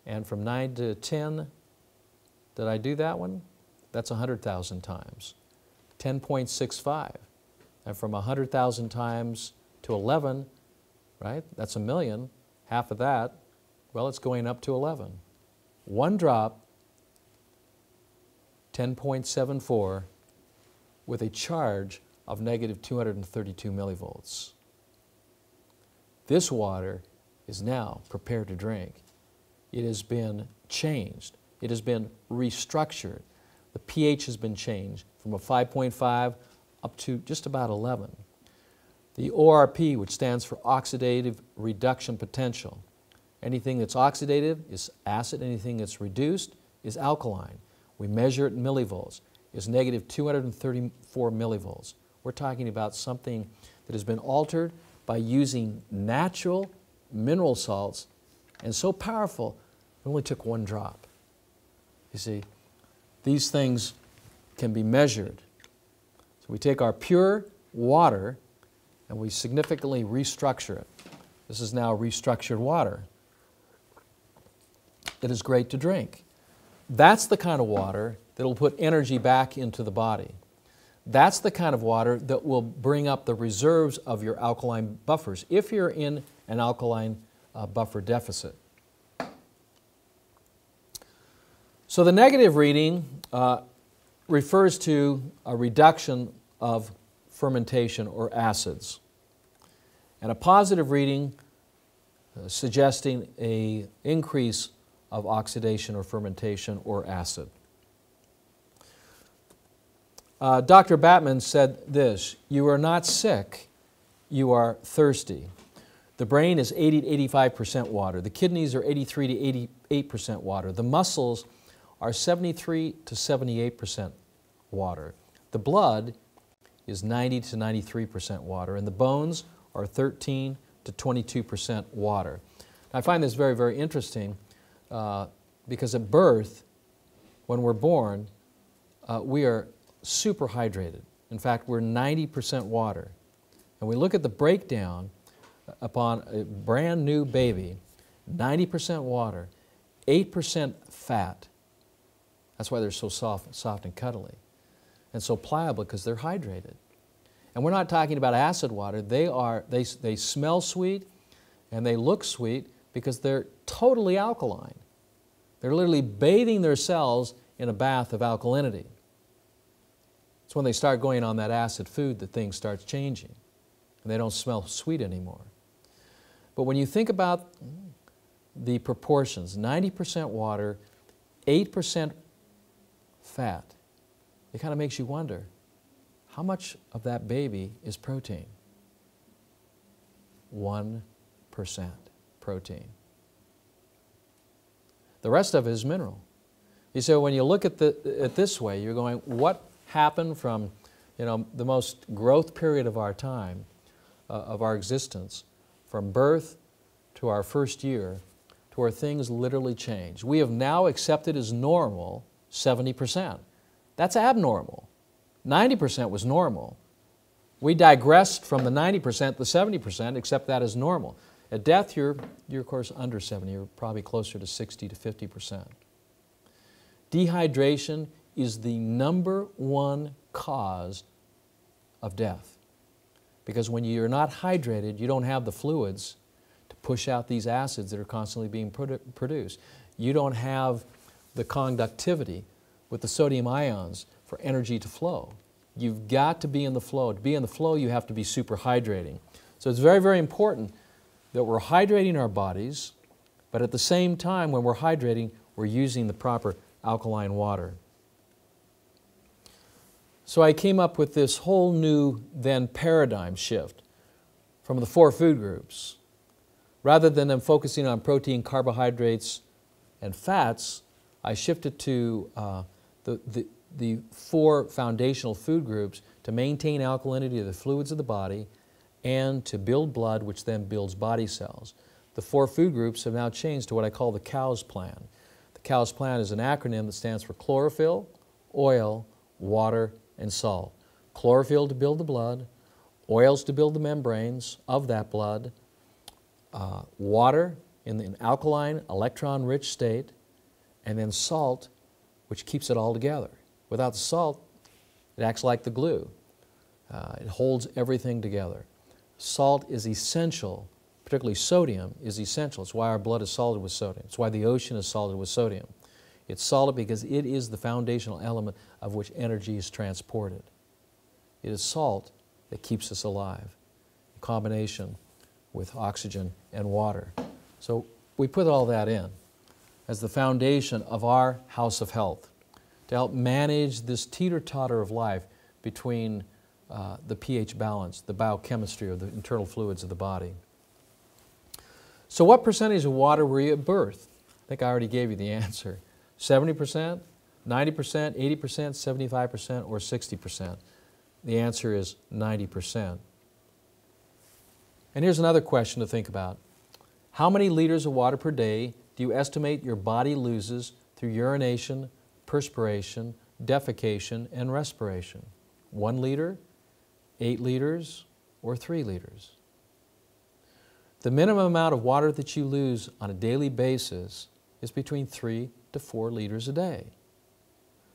And from 9 to 10, did I do that one? That's 100,000 times. 10.65. And from 100,000 times to 11, right? That's 1,000,000. Half of that, well, it's going up to 11. One drop, 10.74, with a charge of negative 232 millivolts. This water is now prepared to drink. It has been changed. It has been restructured. The pH has been changed from a 5.5 up to just about 11. The ORP, which stands for oxidative reduction potential. Anything that's oxidative is acid. Anything that's reduced is alkaline. We measure it in millivolts. It's negative 234 millivolts. We're talking about something that has been altered by using natural mineral salts, and so powerful, it only took one drop. You see, these things can be measured. So we take our pure water and we significantly restructure it. This is now restructured water. It is great to drink. That's the kind of water that will put energy back into the body. That's the kind of water that will bring up the reserves of your alkaline buffers if you're in an alkaline buffer deficit. So the negative reading refers to a reduction of fermentation or acids, and a positive reading suggesting an increase of oxidation or fermentation or acid. Dr. Batman said this: "You are not sick, you are thirsty." The brain is 80 to 85% water. The kidneys are 83 to 88% water. The muscles are 73 to 78% water. The blood is 90 to 93% water, and the bones are 13 to 22% water. I find this very, very interesting because at birth, when we're born, we are super hydrated. In fact, we're 90% water. And we look at the breakdown upon a brand new baby, 90% water, 8% fat. That's why they're so soft and cuddly, and so pliable, because they're hydrated. And we're not talking about acid water. They smell sweet and they look sweet because they're totally alkaline. They're literally bathing their cells in a bath of alkalinity. It's when they start going on that acid food that things start changing, and they don't smell sweet anymore. But when you think about the proportions, 90% water, 8% fat, it kind of makes you wonder, how much of that baby is protein? 1% protein. The rest of it is mineral. You say, when you look at it this way, you're going, what happened from, the most growth period of our time, of our existence, from birth to our first year, to where things literally change. We have now accepted as normal 70%. That's abnormal. 90% was normal. We digressed from the 90% to 70%, accept that as normal. At death, you're of course under 70. You're probably closer to 60 to 50%. Dehydration is the #1 cause of death. Because when you're not hydrated, you don't have the fluids to push out these acids that are constantly being produced. You don't have the conductivity with the sodium ions for energy to flow. You've got to be in the flow. To be in the flow, you have to be super hydrating. So it's very, very important that we're hydrating our bodies, but at the same time, when we're hydrating, we're using the proper alkaline water. So I came up with this whole new then paradigm shift from the 4 food groups. Rather than them focusing on protein, carbohydrates, and fats, I shifted to the 4 foundational food groups to maintain alkalinity of the fluids of the body and to build blood, which then builds body cells. The 4 food groups have now changed to what I call the C.O.W.S plan. The C.O.W.S plan is an acronym that stands for chlorophyll, oil, water, and salt. Chlorophyll to build the blood, oils to build the membranes of that blood, water in an alkaline, electron-rich state, and then salt, which keeps it all together. Without the salt, it acts like the glue. It holds everything together. Salt is essential, particularly sodium is essential. It's why our blood is salted with sodium. It's why the ocean is salted with sodium. It's salted because it is the foundational element of which energy is transported. It is salt that keeps us alive, in combination with oxygen and water. So we put all that in as the foundation of our house of health to help manage this teeter-totter of life between the pH balance, the biochemistry of the internal fluids of the body. So what percentage of water were you at birth? I think I already gave you the answer. 70%, 90%, 80%, 75%, or 60%? The answer is 90%. And here's another question to think about. How many liters of water per day do you estimate your body loses through urination, perspiration, defecation, and respiration? 1 liter, 8 liters, or 3 liters? The minimum amount of water that you lose on a daily basis is between 3 to 4 liters a day.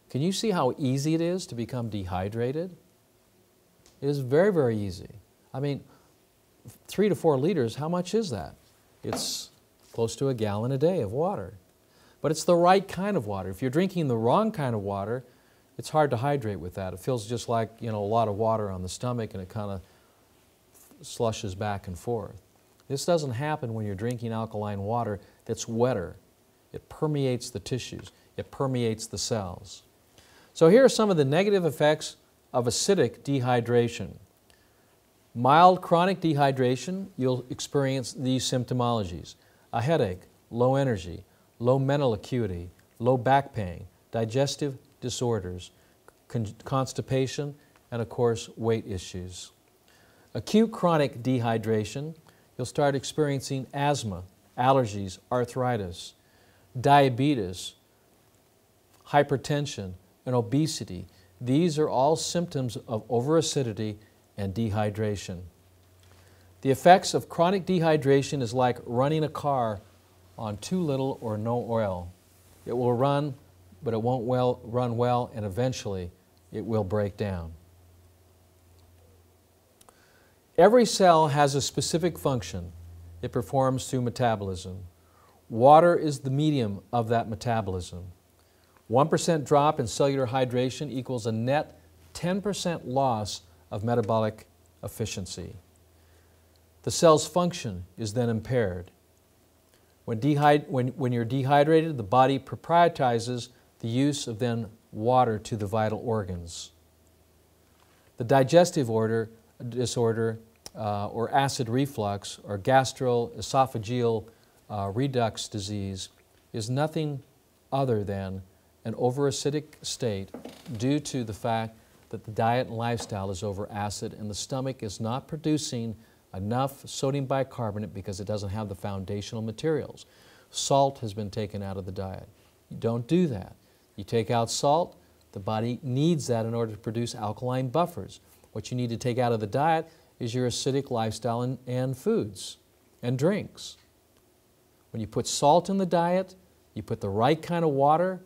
Can you see how easy it is to become dehydrated? It is very, very easy. I mean, 3 to 4 liters, how much is that? It's close to 1 gallon a day of water. But it's the right kind of water. If you're drinking the wrong kind of water, it's hard to hydrate with that. It feels just like, a lot of water on the stomach, and it kind of slushes back and forth. This doesn't happen when you're drinking alkaline water that's wetter. It permeates the tissues. It permeates the cells. So here are some of the negative effects of acidic dehydration. Mild chronic dehydration, you'll experience these symptomologies: a headache, low energy, low mental acuity, low back pain, digestive disorders, constipation, and of course, weight issues. Acute chronic dehydration, you'll start experiencing asthma, allergies, arthritis, diabetes, hypertension, and obesity. These are all symptoms of overacidity and dehydration. The effects of chronic dehydration is like running a car on too little or no oil. It will run, but it won't run well, and eventually it will break down. Every cell has a specific function it performs through metabolism. Water is the medium of that metabolism. 1% drop in cellular hydration equals a net 10% loss of metabolic efficiency. The cell's function is then impaired. When you're dehydrated, the body prioritizes the use of then water to the vital organs. The digestive disorder or acid reflux or gastroesophageal reflux disease is nothing other than an overacidic state due to the fact that the diet and lifestyle is over acid and the stomach is not producing enough sodium bicarbonate because it doesn't have the foundational materials. Salt has been taken out of the diet. You don't do that. You take out salt, the body needs that in order to produce alkaline buffers. What you need to take out of the diet is your acidic lifestyle and foods and drinks. When you put salt in the diet, you put the right kind of water,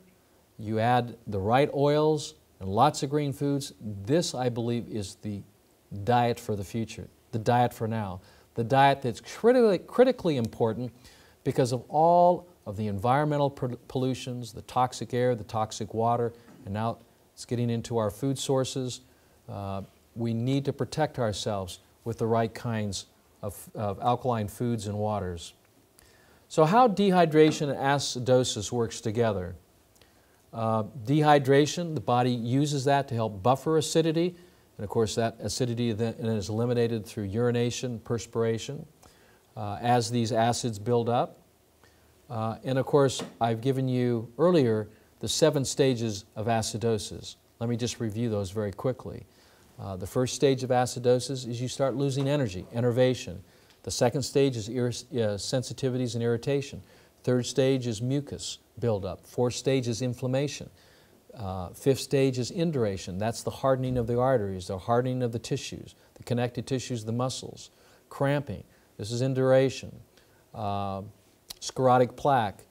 you add the right oils and lots of green foods, this, I believe, is the diet for the future, the diet for now, the diet that's critically important because of all of the environmental pollutions, the toxic air, the toxic water, and now it's getting into our food sources. We need to protect ourselves with the right kinds of alkaline foods and waters. So how dehydration and acidosis works together. Dehydration, the body uses that to help buffer acidity, and of course that acidity then is eliminated through urination, perspiration, as these acids build up. And of course, I've given you earlier the 7 stages of acidosis. Let me just review those very quickly. The first stage of acidosis is you start losing energy, enervation. The second stage is sensitivities and irritation. Third stage is mucus buildup. Fourth stage is inflammation. Fifth stage is induration. That's the hardening of the arteries, the hardening of the tissues, the connective tissues, the muscles. Cramping. This is induration. Sclerotic plaque,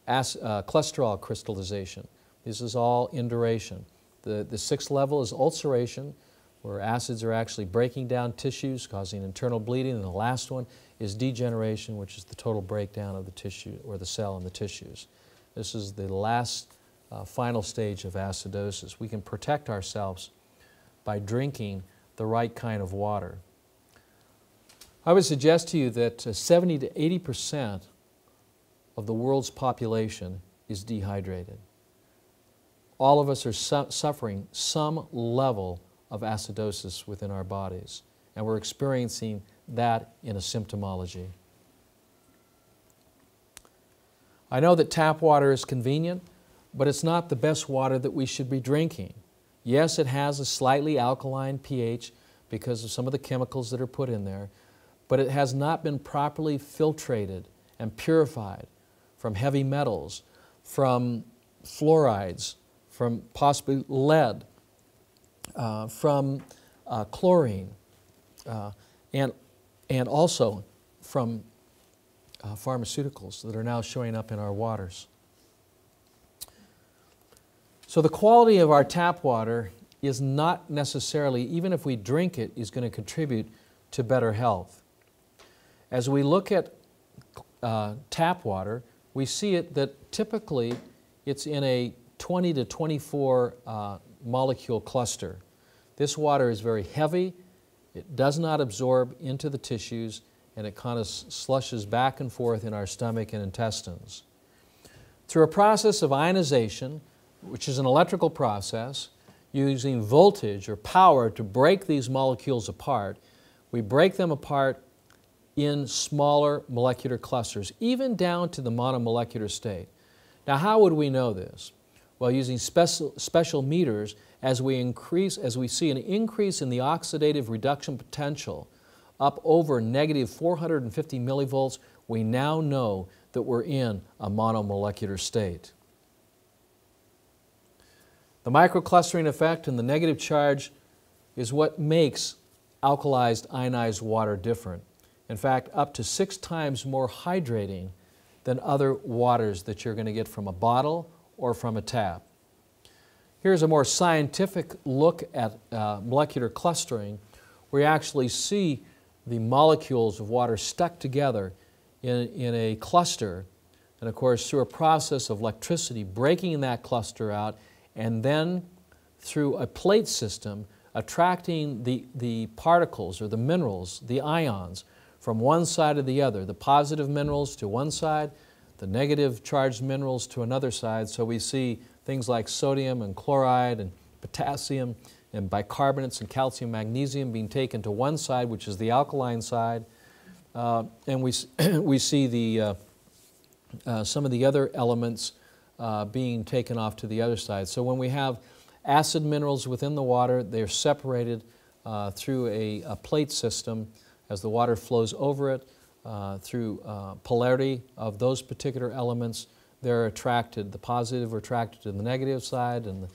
cholesterol crystallization. This is all induration. The sixth level is ulceration, where acids are actually breaking down tissues, causing internal bleeding. And the last one is degeneration, which is the total breakdown of the tissue or the cell in the tissues. This is the last final stage of acidosis. We can protect ourselves by drinking the right kind of water. I would suggest to you that 70 to 80% of the world's population is dehydrated. All of us are suffering some level of acidosis within our bodies, and we're experiencing that in a symptomology. I know that tap water is convenient, but it's not the best water that we should be drinking. Yes, it has a slightly alkaline pH because of some of the chemicals that are put in there, but it has not been properly filtrated and purified from heavy metals, from fluorides, from possibly lead, from chlorine, and also from pharmaceuticals that are now showing up in our waters. So the quality of our tap water is not necessarily, even if we drink it, is going to contribute to better health. As we look at tap water, we see it that typically it's in a 20 to 24 molecule cluster. This water is very heavy, it does not absorb into the tissues, and it kind of slushes back and forth in our stomach and intestines. Through a process of ionization, which is an electrical process, using voltage or power to break these molecules apart, we break them apart in smaller molecular clusters, even down to the monomolecular state. Now, how would we know this? Well, using special meters, as we see an increase in the oxidative reduction potential up over negative 450 millivolts, we now know that we're in a monomolecular state. The microclustering effect and the negative charge is what makes alkalized ionized water different. In fact, up to 6 times more hydrating than other waters that you're going to get from a bottle or from a tap. Here's a more scientific look at molecular clustering, where you actually see the molecules of water stuck together in a cluster, and of course through a process of electricity breaking that cluster out, and then through a plate system attracting the particles or the minerals, the ions, from one side to the other, the positive minerals to one side, the negative charged minerals to another side. So we see things like sodium and chloride and potassium and bicarbonates and calcium, magnesium being taken to one side, which is the alkaline side, and we see the, some of the other elements being taken off to the other side. So when we have acid minerals within the water, they're separated through a plate system as the water flows over it. Through polarity of those particular elements, they're attracted, the positive are attracted to the negative side, and the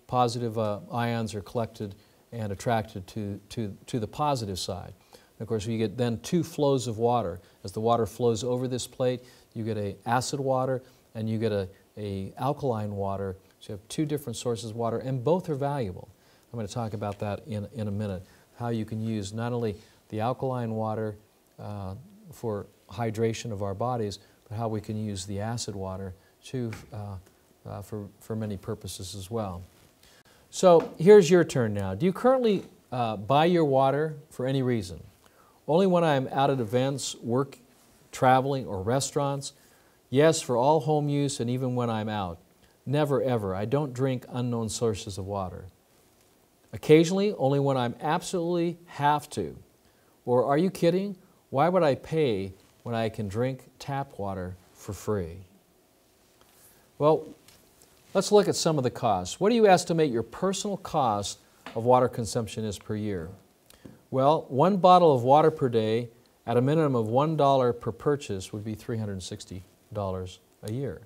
positive ions are collected and attracted to the positive side. And of course, you get then two flows of water. As the water flows over this plate, you get a acid water and you get a alkaline water. So you have two different sources of water, and both are valuable. I'm going to talk about that in a minute, how you can use not only the alkaline water for hydration of our bodies, but how we can use the acid water too for many purposes as well. So here's your turn now. Do you currently buy your water for any reason? Only when I'm out at events, work, traveling, or restaurants? Yes, for all home use and even when I'm out. Never ever. I don't drink unknown sources of water. Occasionally, only when I'm absolutely have to. Or are you kidding? Why would I pay when I can drink tap water for free? Well, let's look at some of the costs. What do you estimate your personal cost of water consumption is per year? Well, one bottle of water per day at a minimum of $1 per purchase would be $360 a year.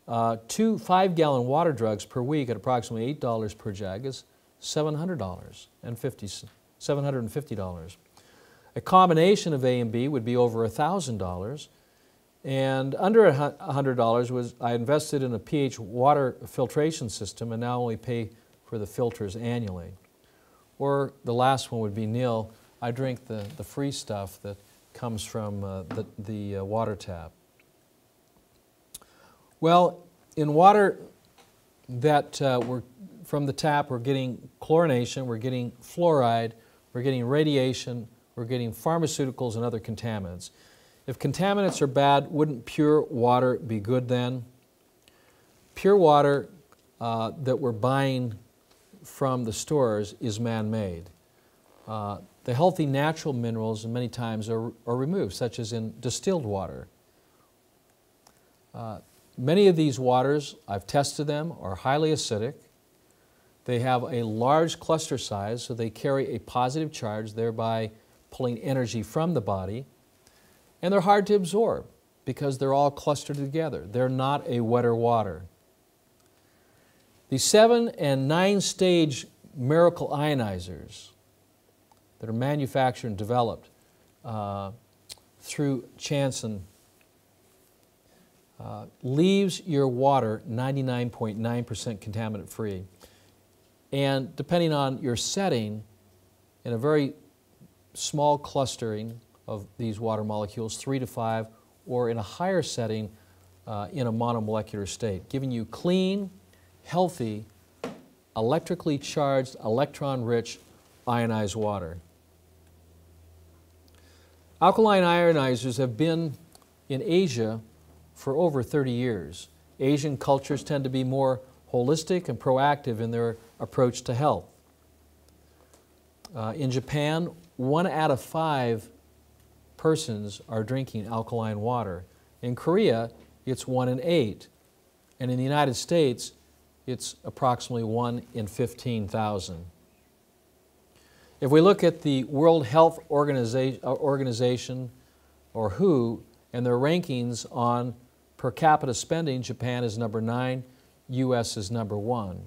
2 5-gallon water jugs per week at approximately $8 per jug is $750. A combination of A and B would be over $1,000, and under $100 was I invested in a pH water filtration system and now only pay for the filters annually. Or the last one would be nil. I drink the free stuff that comes from the water tap. Well, in water that we're from the tap, we're getting chlorination, we're getting fluoride, we're getting radiation, we're getting pharmaceuticals and other contaminants. If contaminants are bad, wouldn't pure water be good then? Pure water that we're buying from the stores is man-made. The healthy natural minerals many times are removed, such as in distilled water. Many of these waters, I've tested them, are highly acidic. They have a large cluster size, so they carry a positive charge, thereby pulling energy from the body. And they're hard to absorb because they're all clustered together. They're not a wetter water. The 7- and 9-stage miracle ionizers that are manufactured and developed through Janssen leaves your water 99.9% contaminant free. And depending on your setting, in a very small clustering of these water molecules, 3 to 5, or in a higher setting in a monomolecular state, giving you clean, healthy, electrically charged, electron-rich ionized water. Alkaline ionizers have been in Asia for over 30 years. Asian cultures tend to be more holistic and proactive in their approach to health. In Japan, 1 out of 5 persons are drinking alkaline water. In Korea, it's 1 in 8. And in the United States, it's approximately 1 in 15,000. If we look at the World Health Organization, or WHO, and their rankings on per capita spending, Japan is number 9, U.S. is number 1.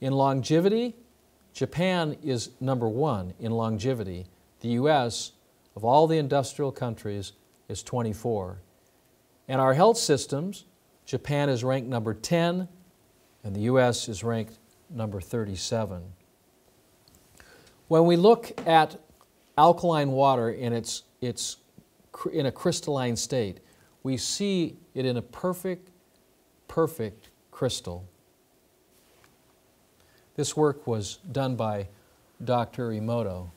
In longevity, Japan is number 1 in longevity. The U.S., of all the industrial countries, is 24. And our health systems, Japan is ranked number 10, and the U.S. is ranked number 37. When we look at alkaline water in in a crystalline state, we see it in a perfect crystal. This work was done by Dr. Emoto.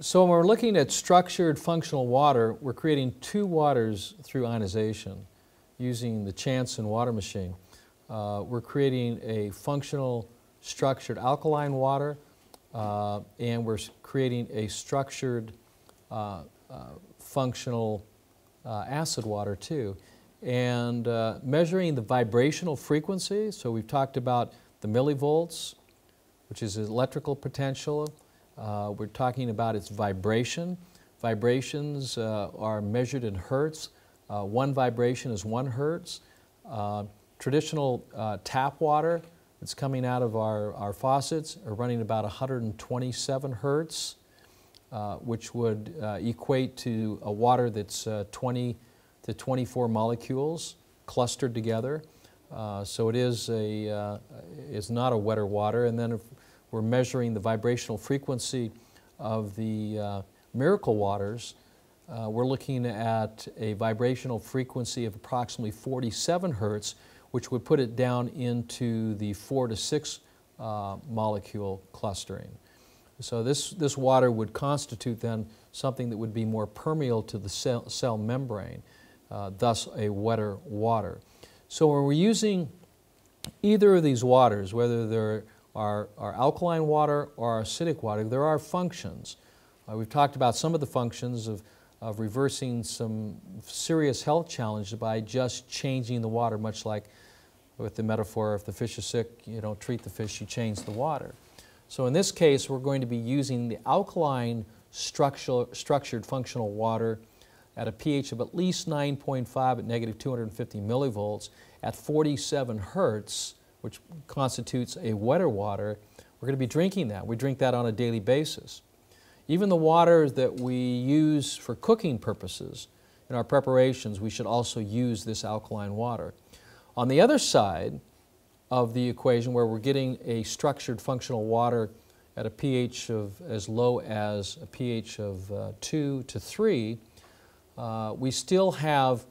So when we're looking at structured functional water, we're creating 2 waters through ionization using the Janssen water machine. We're creating a functional structured alkaline water, and we're creating a structured functional acid water too. And measuring the vibrational frequency, so we've talked about the millivolts, which is electrical potential. We're talking about its vibration. Vibrations are measured in hertz. One vibration is 1 hertz. Traditional tap water that's coming out of our faucets are running about 127 hertz, which would equate to a water that's 20 to 24 molecules clustered together. So it is not a wetter water. And then if we're measuring the vibrational frequency of the miracle waters, we're looking at a vibrational frequency of approximately 47 hertz, which would put it down into the 4 to 6 molecule clustering. So this water would constitute then something that would be more permeable to the cell membrane, thus a wetter water. So when we're using either of these waters, whether they're our alkaline water or our acidic water, there are functions. We've talked about some of the functions of reversing some serious health challenges by just changing the water, much like with the metaphor, if the fish is sick, you don't treat the fish, you change the water. So in this case, we're going to be using the alkaline structured functional water at a pH of at least 9.5 at negative 250 millivolts at 47 hertz, which constitutes a wetter water. We're going to be drinking that. We drink that on a daily basis. Even the water that we use for cooking purposes in our preparations, we should also use this alkaline water. On the other side of the equation, where we're getting a structured functional water at a pH of as low as a pH of 2 to 3, we still have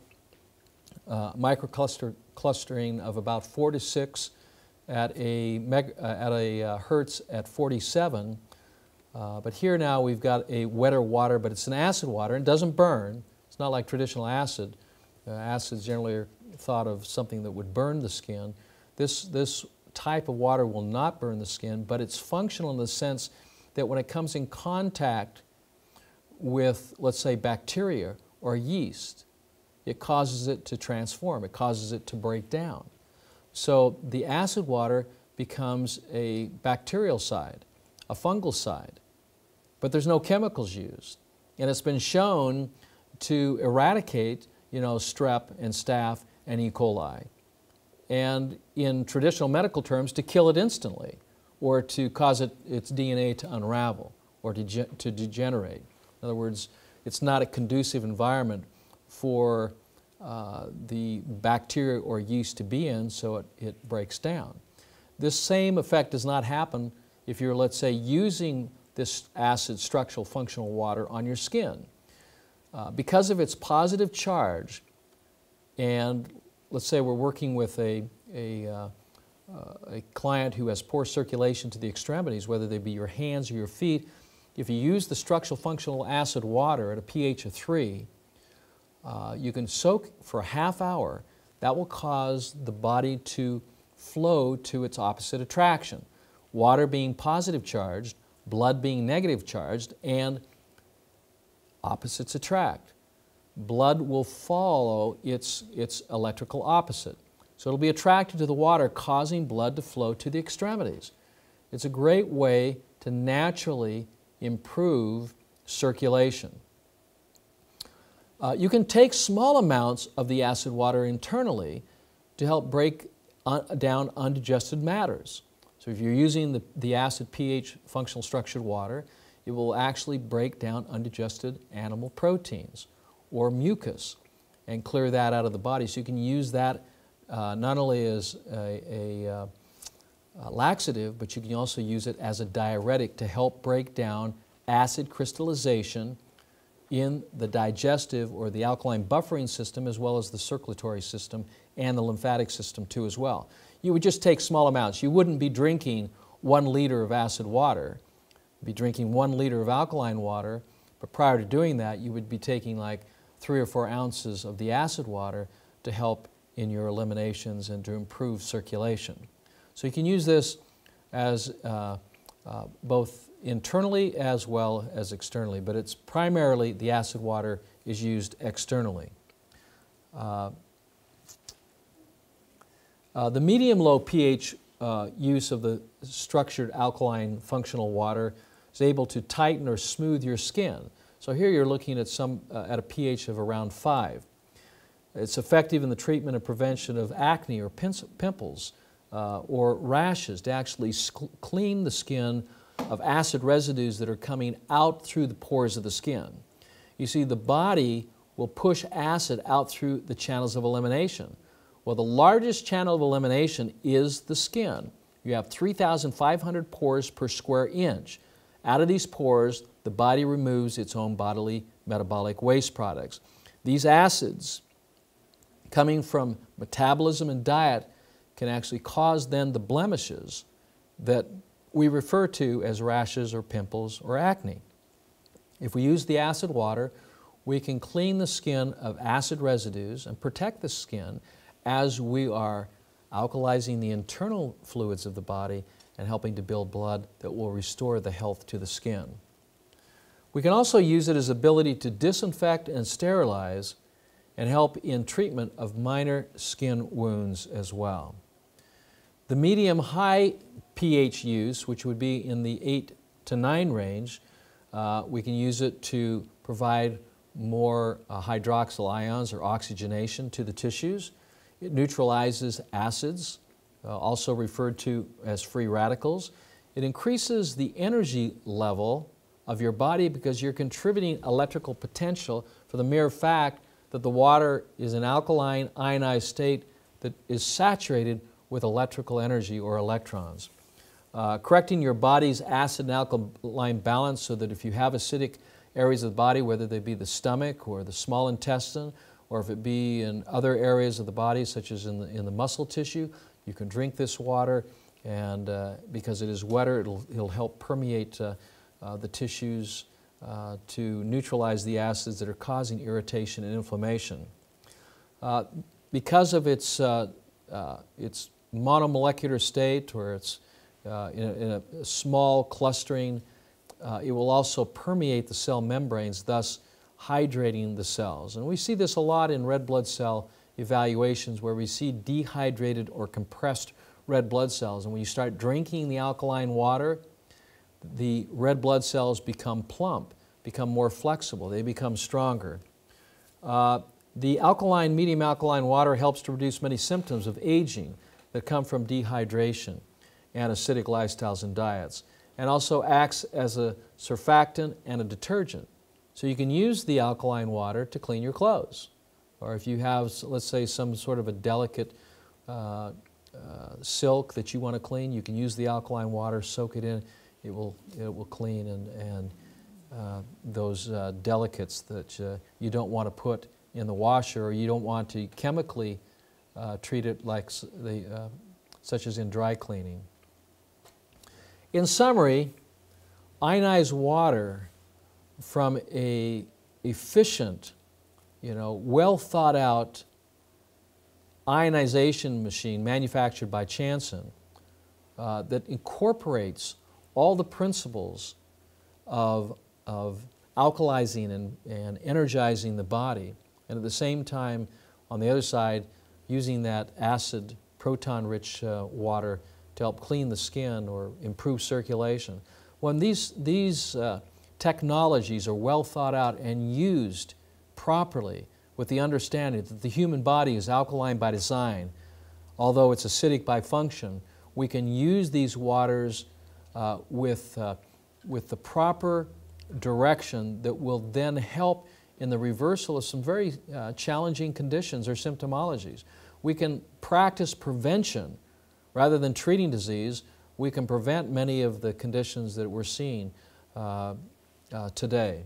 microclustering of about 4 to 6 at a hertz at 47. But here now we've got a wetter water, but it's an acid water and doesn't burn. It's not like traditional acid. Acids generally are thought of something that would burn the skin. This type of water will not burn the skin, but it's functional in the sense that when it comes in contact with, let's say, bacteria or yeast, it causes it to transform. It causes it to break down. So the acid water becomes a bacterial side, a fungal side, but there's no chemicals used. And it's been shown to eradicate, strep and staph and E. coli. And in traditional medical terms, to kill it instantly, or to cause its DNA to unravel or to degenerate. In other words, it's not a conducive environment for the bacteria or yeast to be in, so it breaks down. This same effect does not happen if you're, let's say, using this acid structural functional water on your skin. Because of its positive charge, and let's say we're working with a client who has poor circulation to the extremities, whether they be your hands or your feet, if you use the structural functional acid water at a pH of 3, you can soak for a half hour. That will cause the body to flow to its opposite attraction. Water being positive charged, blood being negative charged, and opposites attract. Blood will follow its electrical opposite. So it'll be attracted to the water, causing blood to flow to the extremities. It's a great way to naturally improve circulation. You can take small amounts of the acid water internally to help break down undigested matters. So if you're using the acid pH functional structured water, it will actually break down undigested animal proteins or mucus and clear that out of the body. So you can use that not only as a laxative, but you can also use it as a diuretic to help break down acid crystallization in the digestive or the alkaline buffering system, as well as the circulatory system and the lymphatic system too as well. You would just take small amounts. You wouldn't be drinking 1 liter of acid water. You'd be drinking 1 liter of alkaline water, but prior to doing that, you would be taking like 3 or 4 ounces of the acid water to help in your eliminations and to improve circulation. So you can use this as both internally as well as externally, but it's primarily the acid water is used externally. The medium-low pH use of the structured alkaline functional water is able to tighten or smooth your skin. So here you're looking at at a pH of around 5. It's effective in the treatment and prevention of acne or pimples or rashes, to actually clean the skin of acid residues that are coming out through the pores of the skin. You see, the body will push acid out through the channels of elimination. Well, the largest channel of elimination is the skin. You have 3,500 pores per square inch. Out of these pores, the body removes its own bodily metabolic waste products. These acids, coming from metabolism and diet, can actually cause then the blemishes that we refer to as rashes or pimples or acne. If we use the acid water, we can clean the skin of acid residues and protect the skin as we are alkalizing the internal fluids of the body and helping to build blood that will restore the health to the skin. We can also use it as ability to disinfect and sterilize and help in treatment of minor skin wounds as well. The medium-high pH use, which would be in the 8 to 9 range, we can use it to provide more hydroxyl ions or oxygenation to the tissues. It neutralizes acids, also referred to as free radicals. It increases the energy level of your body because you're contributing electrical potential for the mere fact that the water is an alkaline, ionized state that is saturated with electrical energy or electrons. Correcting your body's acid and alkaline balance so that if you have acidic areas of the body, whether they be the stomach or the small intestine, or if it be in other areas of the body, such as in the muscle tissue, you can drink this water, and because it is wetter, it'll help permeate the tissues to neutralize the acids that are causing irritation and inflammation. Because of its monomolecular state, or its in a small clustering, it will also permeate the cell membranes, thus hydrating the cells. And we see this a lot in red blood cell evaluations where we see dehydrated or compressed red blood cells. And when you start drinking the alkaline water, the red blood cells become plump, become more flexible, they become stronger. The alkaline, medium alkaline water helps to reduce many symptoms of aging that come from dehydration and acidic lifestyles and diets, and also acts as a surfactant and a detergent. So you can use the alkaline water to clean your clothes. Or if you have, let's say, some sort of a delicate silk that you want to clean, you can use the alkaline water, soak it in, it will clean and those delicates that you don't want to put in the washer, or you don't want to chemically treat it like such as in dry cleaning. In summary, ionized water from a efficient, well thought out ionization machine manufactured by Chanson that incorporates all the principles of alkalizing and energizing the body, and at the same time, on the other side, using that acid, proton-rich water to help clean the skin or improve circulation. When these technologies are well thought out and used properly with the understanding that the human body is alkaline by design, although it's acidic by function, we can use these waters with the proper direction that will then help in the reversal of some very challenging conditions or symptomologies. We can practice prevention rather than treating disease. We can prevent many of the conditions that we're seeing today.